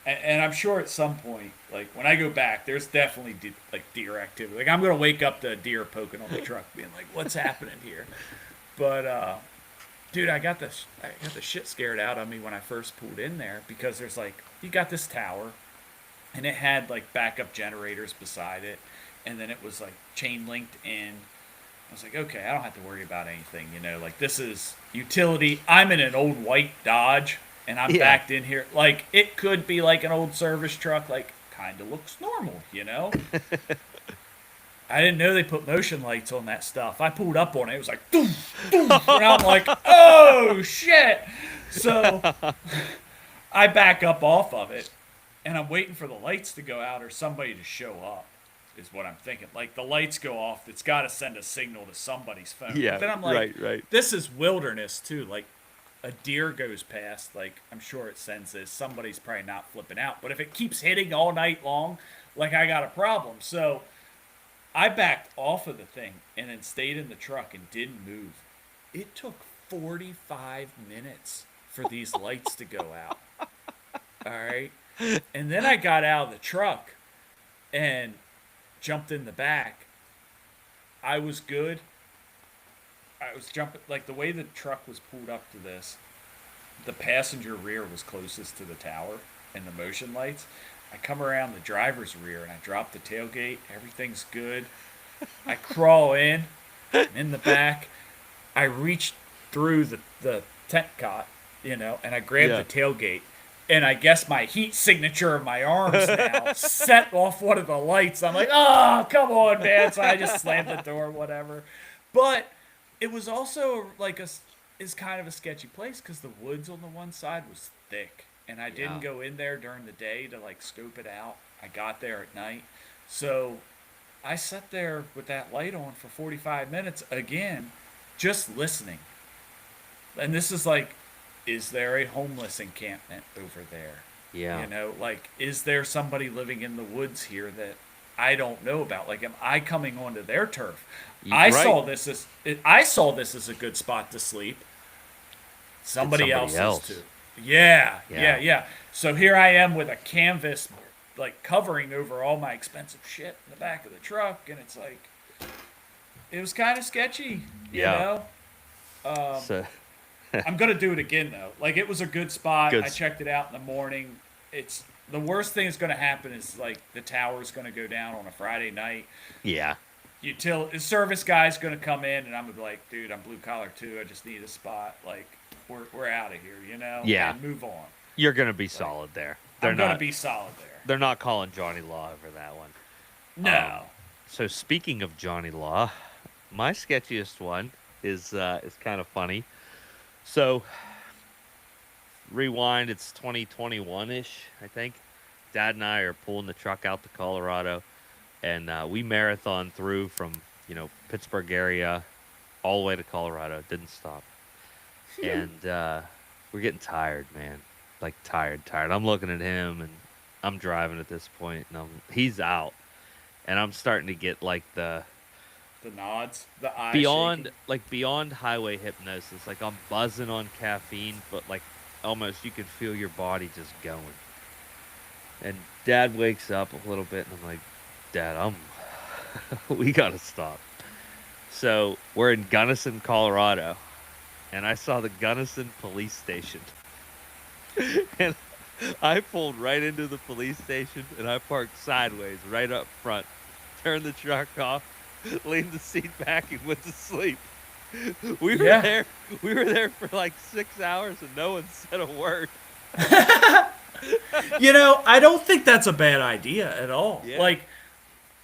And I'm sure at some point, like when I go back, there's definitely deer activity. Like I'm gonna wake up the deer poking on the truck, being like, "What's happening here?" But dude, I got the shit scared out of me when I first pulled in there because there's like you got this tower, and it had like backup generators beside it, and then it was like chain linked in. I was like, okay, I don't have to worry about anything, like this is utility. I'm in an old white Dodge and I'm backed in here. Like it could be like an old service truck, like kind of looks normal, I didn't know they put motion lights on that stuff. I pulled up on it. It was like, doof, doof, and I'm like, oh shit. So I back up off of it, and I'm waiting for the lights to go out or somebody to show up, is what I'm thinking. Like, the lights go off, it's got to send a signal to somebody's phone. Yeah, But then I'm like, right. this is wilderness, too. Like, a deer goes past, like, I'm sure it sends this. Somebody's probably not flipping out. But if it keeps hitting all night long, like, I got a problem. So I backed off of the thing and then stayed in the truck and didn't move. It took 45 minutes for these lights to go out. All right. And then I got out of the truck and jumped in the back. I was good. I was jumping, like, the way the truck was pulled up to this, the passenger rear was closest to the tower and the motion lights. I come around the driver's rear and I drop the tailgate. Everything's good. I crawl in the back. I reach through the tent cot, and I grab the tailgate. And I guess my heat signature of my arms now set off one of the lights. I'm like, oh, come on, man. So I just slammed the door, whatever. But it was also like is kind of a sketchy place because the woods on the one side was thick. And I didn't go in there during the day to, like, scope it out. I got there at night. So I sat there with that light on for 45 minutes again, just listening. And this is like, is there a homeless encampment over there? Yeah. Like, is there somebody living in the woods here that I don't know about? Like, am I coming onto their turf? I saw this as a good spot to sleep. Somebody else's too. Yeah. So here I am with a canvas, like, covering over all my expensive shit in the back of the truck, and it's like, it was kind of sketchy, you know? So I'm going to do it again, though. Like, it was a good spot. I checked it out in the morning. It's the worst thing that's going to happen is, like, the tower's going to go down on a Friday night. Yeah. The service guy's going to come in, and I'm going to be like, dude, I'm blue collar, too. I just need a spot. Like, we're out of here, Yeah. And move on. You're going to be solid there. I'm going to be solid there. They're not calling Johnny Law over that one. No. So speaking of Johnny Law, my sketchiest one is kind of funny. So rewind, it's 2021-ish, I think. Dad and I are pulling the truck out to Colorado, and we marathon through from, Pittsburgh area all the way to Colorado. Didn't stop. And we're getting tired, man. Like, tired. I'm looking at him, and I'm driving at this point, and he's out. And I'm starting to get, like, the nods, the eyes beyond highway hypnosis. Like, I'm buzzing on caffeine, but, like, almost you can feel your body just going. And Dad wakes up a little bit, and I'm like, Dad, we gotta stop. So we're in Gunnison, Colorado, and I saw the Gunnison police station. And I pulled right into the police station, and I parked sideways right up front, turned the truck off, leaned the seat back, and went to sleep. We were there for like 6 hours, and no one said a word. I don't think that's a bad idea at all. Yeah. Like,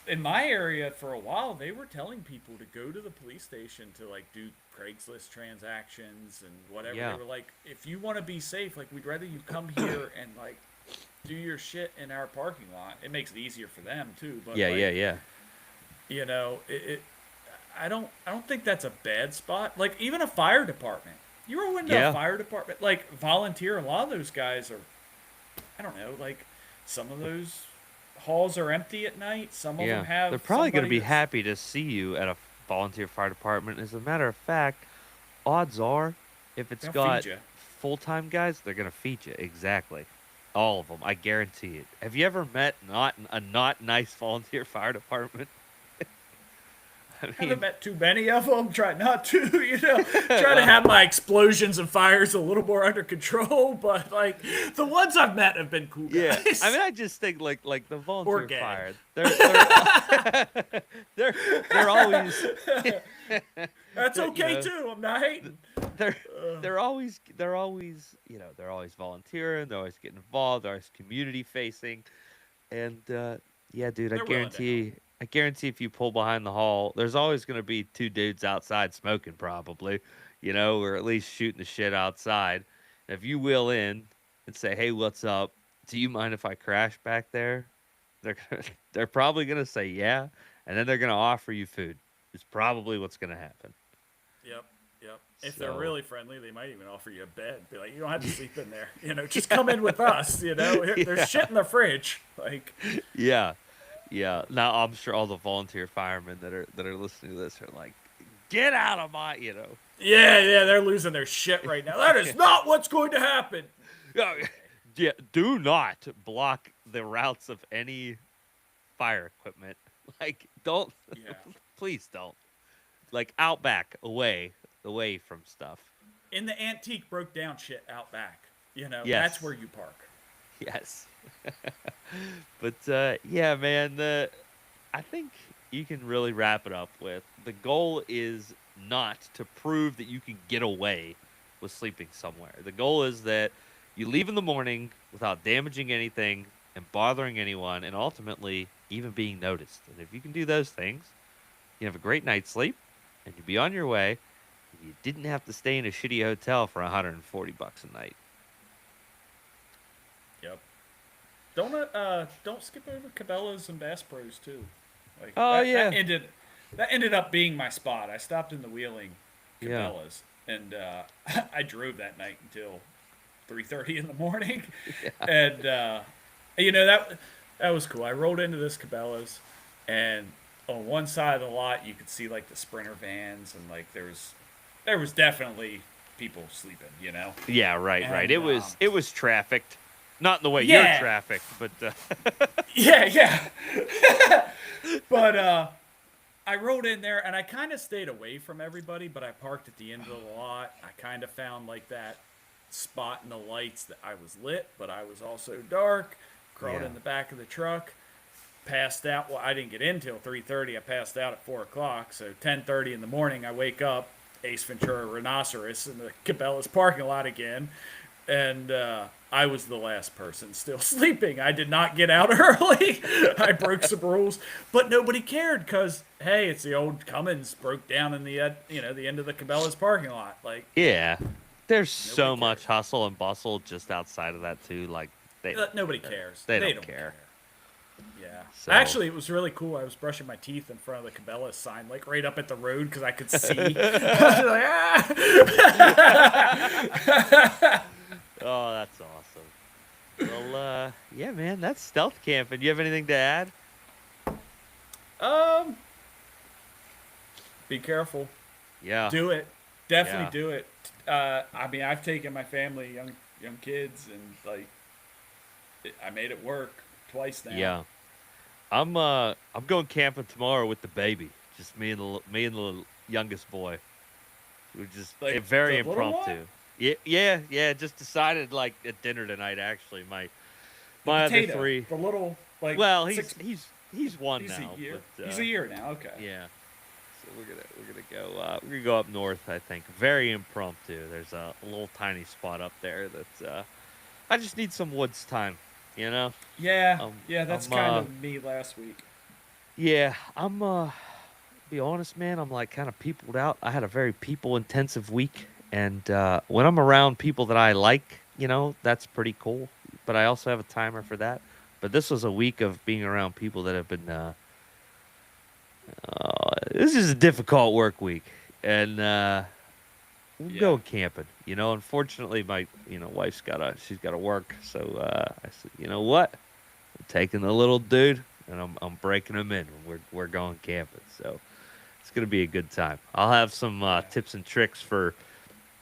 in my area for a while, they were telling people to go to the police station to, like, do Craigslist transactions and whatever. Yeah. They were like, if you want to be safe, like, we'd rather you come here and, like, do your shit in our parking lot. It makes it easier for them too. But Yeah. I don't think that's a bad spot. Like, even a fire department. You ever went to a fire department? Like, volunteer. A lot of those guys are, I don't know, like, some of those halls are empty at night. Some of them have. They're probably going to be that's- happy to see you at a volunteer fire department. As a matter of fact, odds are, if it's They'll got feed ya. full-time guys, they're going to feed you. Exactly. All of them. I guarantee it. Have you ever met a not nice volunteer fire department? I haven't met too many of them. Try not to, try to have my explosions and fires a little more under control. But, like, the ones I've met have been cool guys. I mean, I just think like the volunteer gay. fire. They're always. That's okay too. I'm not hating. They're always volunteering. They're always getting involved. They're always community facing, and yeah, dude, I guarantee if you pull behind the hall, there's always going to be two dudes outside smoking, probably, or at least shooting the shit outside. And if you wheel in, and say, "Hey, what's up? Do you mind if I crash back there?" They're probably gonna say yeah, and then they're gonna offer you food. It's probably what's gonna happen. Yep. Yep. If they're So really friendly, they might even offer you a bed. Be like, you don't have to sleep in there. Just come in with us. There's yeah, shit in the fridge. Like, yeah, yeah. Now I'm sure all the volunteer firemen that are listening to this are like, "Get out of my," yeah, they're losing their shit right now. That is not what's going to happen. Yeah, yeah. Do not block the routes of any fire equipment. Like, don't. Yeah. Please don't. Like out back, away from stuff. In the antique broke down shit out back. That's Yes. where you park. Yes. But yeah, man, I think you can really wrap it up with the goal is not to prove that you can get away with sleeping somewhere. The goal is that you leave in the morning without damaging anything and bothering anyone and ultimately even being noticed. And if you can do those things, you have a great night's sleep and you be on your way. You didn't have to stay in a shitty hotel for $140 a night. Yep. Don't skip over Cabela's and Bass Pros too. Like Oh that, yeah. that ended up being my spot. I stopped in the Wheeling Yeah. Cabela's and I drove that night until 3:30 in the morning, Yeah. and that was cool. I rolled into this Cabela's, and on one side of the lot you could see like the Sprinter vans, and like there was definitely people sleeping. Yeah, right, right. And It was trafficked. Not in the way you're yeah, trafficked, but yeah. But I rode in there and I kind of stayed away from everybody, but I parked at the end of the lot. I kind of found like that spot in the lights that I was lit, but I was also dark. Crawled Yeah. in the back of the truck, passed out. Well, I didn't get in till 3:30. I passed out at 4 o'clock. So 10:30 in the morning, I wake up, Ace Ventura Rhinoceros in the Cabela's parking lot again, and I was the last person still sleeping. I did not get out early. I broke some rules, but nobody cared because hey, it's the old Cummins broke down in the end of the Cabela's parking lot. Like yeah. There's so nobody much cares. hustle and bustle just outside of that too. Like they don't Nobody care. cares. They They don't care. Yeah. So Actually, it was really cool. I was brushing my teeth in front of the Cabela's sign, like right up at the road because I could see. I was like, ah! Oh, that's awesome. Well, yeah, man, that's stealth camping. You have anything to add? um, be careful. Yeah. Do it. Definitely Yeah. do it. I mean, I've taken my family, young kids, and like, I made it work twice now. Yeah. I'm going camping tomorrow with the baby. Just me and the youngest boy. We're just Like very the little impromptu. one? Yeah. Just decided like at dinner tonight. Actually, my other Potato. three. The little like. Well, six, he's one he's now. a year. But, He's a year now. Okay. Yeah. So we're gonna go up north. I think very impromptu. There's a little tiny spot up there that I just need some woods time. You know. Yeah. Um, Yeah. That's I'm kind of me last week. yeah. I'm be honest, man. I'm like kind of peopled out. I had a very people intensive week, and when I'm around people that I like, that's pretty cool. But I also have a timer for that. But this was a week of being around people that have been. This is a difficult work week, and we're Yeah. going camping. Unfortunately, my wife's she's got to work, so I said, you know what, I'm taking the little dude, and I'm breaking him in. We're going camping, so it's gonna be a good time. I'll have some tips and tricks for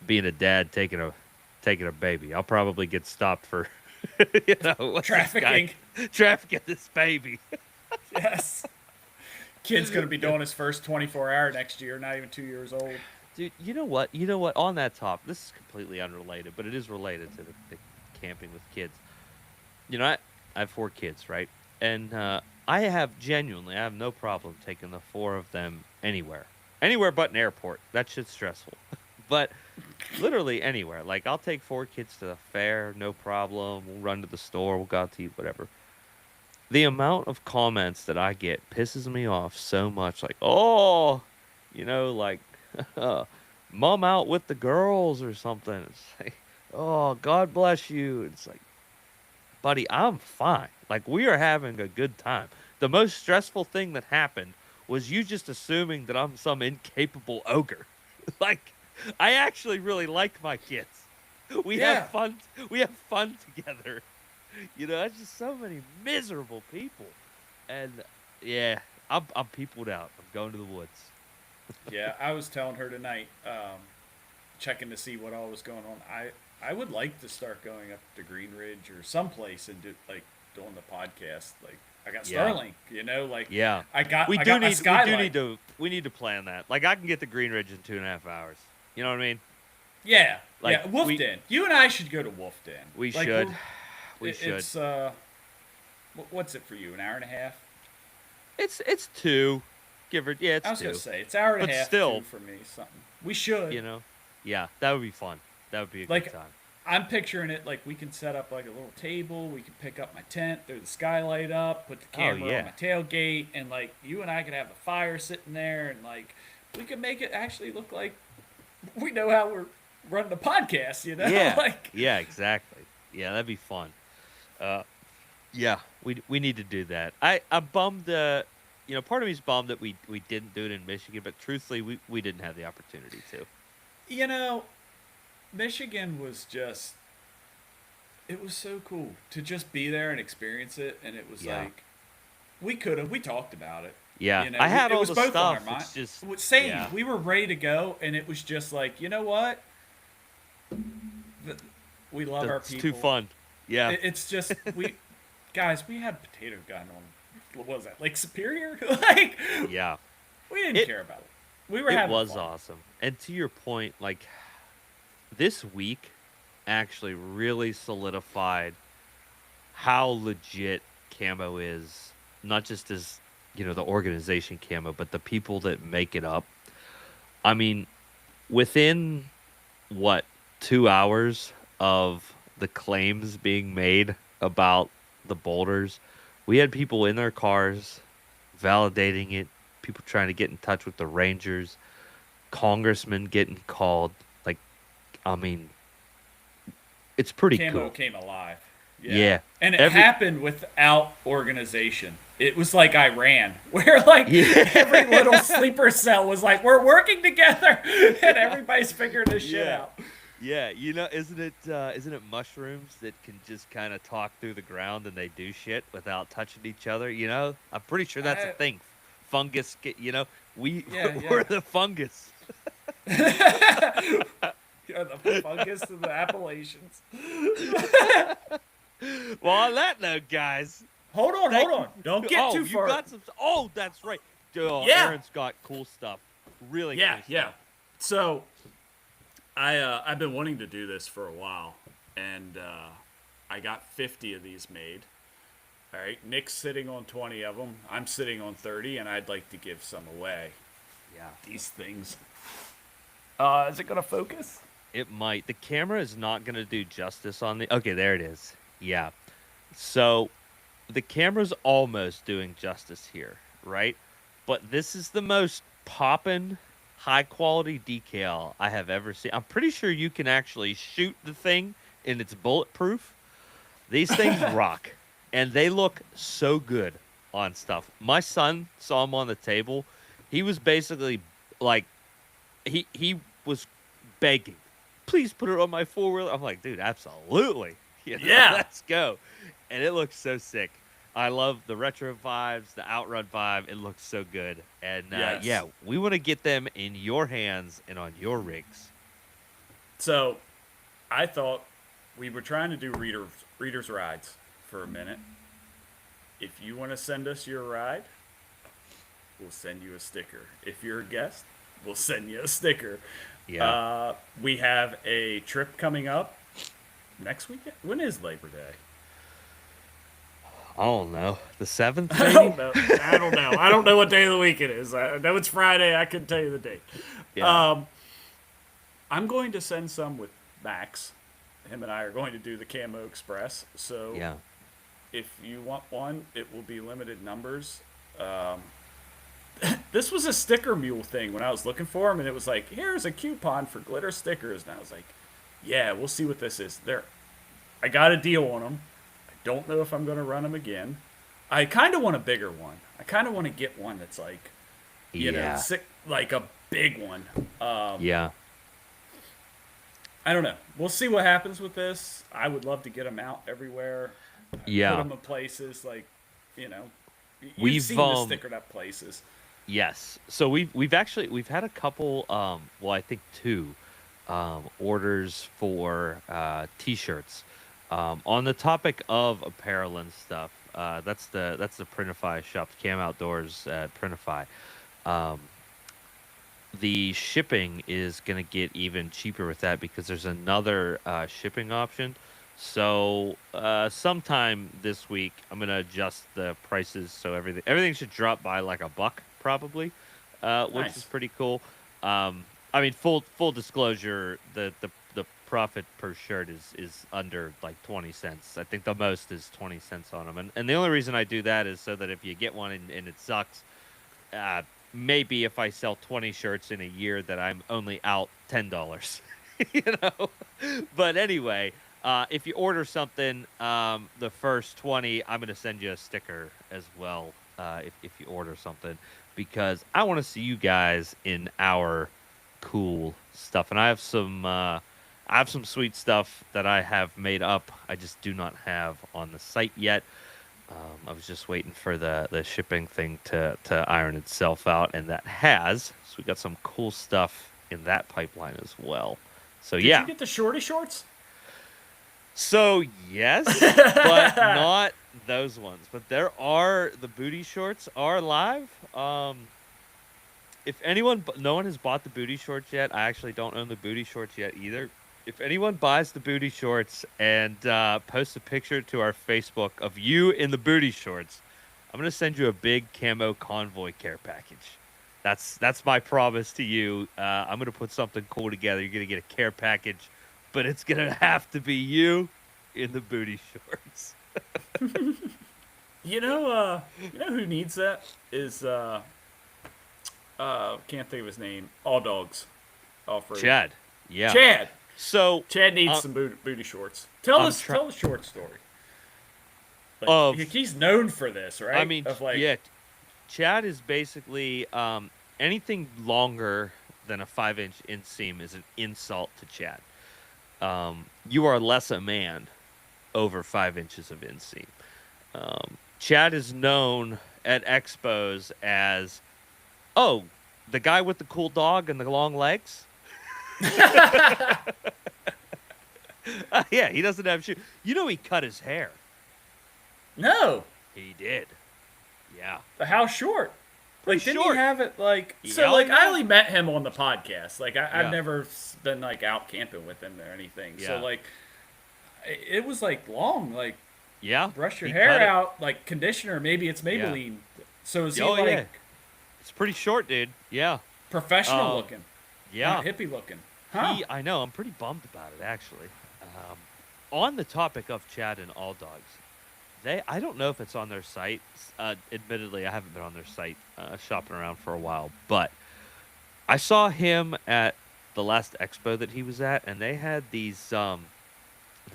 being a dad taking a baby. I'll probably get stopped for what's this guy- Trafficking. trafficking this baby. Yes. Kid's gonna be doing his first 24-hour next year. Not even 2 years old. Dude, you know what? On that topic, this is completely unrelated, but it is related to the camping with kids. I have 4 kids, right? And I have no problem taking the 4 of them anywhere. Anywhere but an airport. That shit's stressful. But literally anywhere. Like, I'll take 4 kids to the fair, no problem. We'll run to the store, we'll go out to eat, whatever. The amount of comments that I get pisses me off so much. Like, oh, like, mom out with the girls or something. It's like, oh, God bless you. It's like, buddy, I'm fine. Like, we are having a good time. The most stressful thing that happened was you just assuming that I'm some incapable ogre. Like, I actually really like my kids. We have Yeah. fun. We have fun together. It's just so many miserable people. And yeah, I'm peopled out. I'm going to the woods. Yeah, I was telling her tonight, checking to see what all was going on. I would like to start going up to Green Ridge or someplace and doing the podcast. Like I got Yeah. Starlink, like Yeah. I got We I do got my need skylight. we need to plan that. Like I can get to Green Ridge in 2.5 hours. You know what I mean? Yeah, Like yeah. Wolf we Den. You and I should go to Wolf Den. we Like should. We should. It's what's it for you? An hour and a half? It's two. Give or yeah, I it's was gonna two. say it's hour and But a half. still, Two for me. Something we should. you know. Yeah, that would be fun. That would be a good Like time. I'm picturing it like we can set up like a little table. We can pick up my tent, throw the skylight up, put the camera yeah. on my tailgate, and like you and I could have the fire sitting there, and like we could make it actually look like we know how we're running the podcast. Yeah. like Yeah, exactly. Yeah, that'd be fun. Yeah, we need to do that. I'm bummed. Part of me's bummed that we didn't do it in Michigan, but truthfully, we didn't have the opportunity to. you know, Michigan was just. It was so cool to just be there and experience it, and it was Yeah. like we talked about it. Yeah, You know, I had it all was the both on our stuff. mind. It's just Same. yeah, We were ready to go, and it was just like, you know what? We love our it's people. too fun. Yeah, It's just guys. We had potato gun on. What was that? Lake Superior? Like yeah. we didn't It care about it. We were it having was fun. awesome. And to your point, like this week actually really solidified how legit Camo is, not just as the organization Camo, but the people that make it up. I mean, within what 2 hours of the claims being made about the boulders, we had people in their cars validating it, people trying to get in touch with the Rangers, congressmen getting called. Like, I mean, it's pretty Camo cool. came alive. Yeah. And it Every- happened without organization. It was like Iran, where like Yeah. every little sleeper cell was like, we're working together, and everybody's figuring this shit Yeah. out. Yeah, isn't it mushrooms that can just kind of talk through the ground and they do shit without touching each other? I'm pretty sure that's a I- thing. Fungus, we Yeah, we're yeah. the fungus. Yeah, the fungus of the Appalachians. Well, on that note, guys, Hold on. Don't get too far. You got some. Oh, that's right. Oh, Yeah. Aaron's got cool stuff. Really. Yeah, cool yeah. Stuff. So, I've been wanting to do this for a while, and I got 50 of these made. All right, Nick's sitting on 20 of them. I'm sitting on 30, and I'd like to give some away. Yeah. These things. Is it gonna focus? It might. The camera is not going to do justice on the. Okay, there it is. Yeah. So, the camera's almost doing justice here, right? But this is the most poppin', high quality decal I have ever seen. I'm pretty sure you can actually shoot the thing and it's bulletproof. These things rock, and they look so good on stuff. My son saw them on the table. He was basically like, he was begging, please put it on my four-wheeler. I'm like, dude, absolutely. Yeah. Let's go. And it looks so sick. I love the retro vibes, the outrun vibe. It looks so good. And Yes. yeah, we want to get them in your hands and on your rigs. So, I thought we were trying to do readers rides for a minute. If you want to send us your ride, we'll send you a sticker. If you're a guest, we'll send you a sticker. Yeah. We have a trip coming up next weekend. When is Labor Day? I don't know. The 7th, I maybe? don't know. I don't know what day of the week it is. I know it's Friday. I couldn't tell you the date. Yeah. I'm going to send some with Max. Him and I are going to do the Camo Express. So Yeah. if you want one, it will be limited numbers. This was a sticker mule thing when I was looking for them, and it was like, here's a coupon for glitter stickers. And I was like, yeah, we'll see what this is. I got a deal on them. I don't know if I'm going to run them again. I kind of want a bigger one. I kind of want to get one that's like, Yeah. like a big one. Yeah. I don't know. We'll see what happens with this. I would love to get them out everywhere. Yeah. Put them in places like, you know, you've We've, seen the stickered up places. Yes. So we've had a couple well, I think two orders for t-shirts. On the topic of apparel and stuff, that's the Printify shop, Cam Outdoors at Printify. The shipping is going to get even cheaper with that because there's another shipping option. So sometime this week, I'm going to adjust the prices so everything should drop by like $1 probably, which Nice. is pretty cool. I mean, full disclosure, the profit per shirt is under like 20 cents. I think the most is 20 cents on them, and the only reason I do that is so that if you get one and it sucks, maybe if I sell 20 shirts in a year, that I'm only out $10, you know. But anyway, if you order something, the first 20, I'm gonna send you a sticker as well. If you order something, because I want to see you guys in our cool stuff, and I have some sweet stuff that I have made up. I just do not have on the site yet. I was just waiting for the shipping thing to iron itself out, and that has. So we got some cool stuff in that pipeline as well. So Did yeah. you get the shorty shorts? So yes, but not those ones. But the booty shorts are live. If no one has bought the booty shorts yet. I actually don't own the booty shorts yet either. If anyone buys the booty shorts and posts a picture to our Facebook of you in the booty shorts, I'm gonna send you a big Camo Convoy care package. That's my promise to you. I'm gonna put something cool together. You're gonna get a care package, but it's gonna have to be you in the booty shorts. You know who needs that is can't think of his name. All Dogs. Off-road. Chad. Yeah. Chad. So Chad needs some booty shorts. Tell the short story. Like, he's known for this, right? I mean, yeah. Chad is basically anything longer than a 5-inch inseam is an insult to Chad. You are less a man over 5 inches of inseam. Chad is known at expos as, the guy with the cool dog and the long legs. Yeah, he doesn't have shoes. You know, he cut his hair. No. He did. Yeah. How short? Like, didn't short. he have it like? Yeah, So like, I know. I only met him on the podcast. Like, I've Yeah. never been like out camping with him or anything. Yeah. So like, it was like long. Like, Yeah. brush your he hair cut it. out, like conditioner. Maybe it's Maybelline. So is he Oh, like yeah. It's pretty short, dude. Yeah. professional looking? Yeah. Not hippie looking. Huh? I know. I'm pretty bummed about it, actually. On the topic of Chad and All Dogs, I don't know if it's on their site. Admittedly, I haven't been on their site shopping around for a while, but I saw him at the last expo that he was at, and they had these. The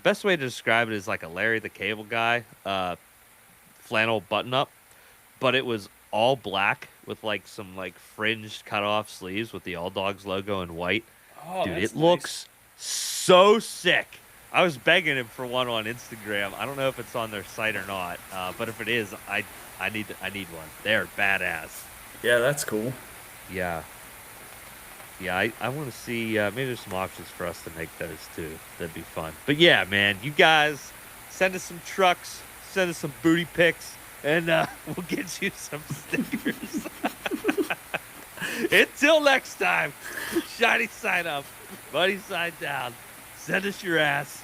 best way to describe it is like a Larry the Cable Guy flannel button up, but it was all black with like some like fringed cut off sleeves with the All Dogs logo in white. Oh, Dude, that's it nice. looks so sick. I was begging him for one on Instagram. I don't know if it's on their site or not, but if it is, I need one. They're badass. Yeah, that's cool. Yeah. Yeah, I want to see, maybe there's some options for us to make those too. That'd be fun. But yeah, man, you guys send us some trucks, send us some booty pics, and we'll get you some stickers. Until next time, shiny side up, buddy side down. Send us your ass.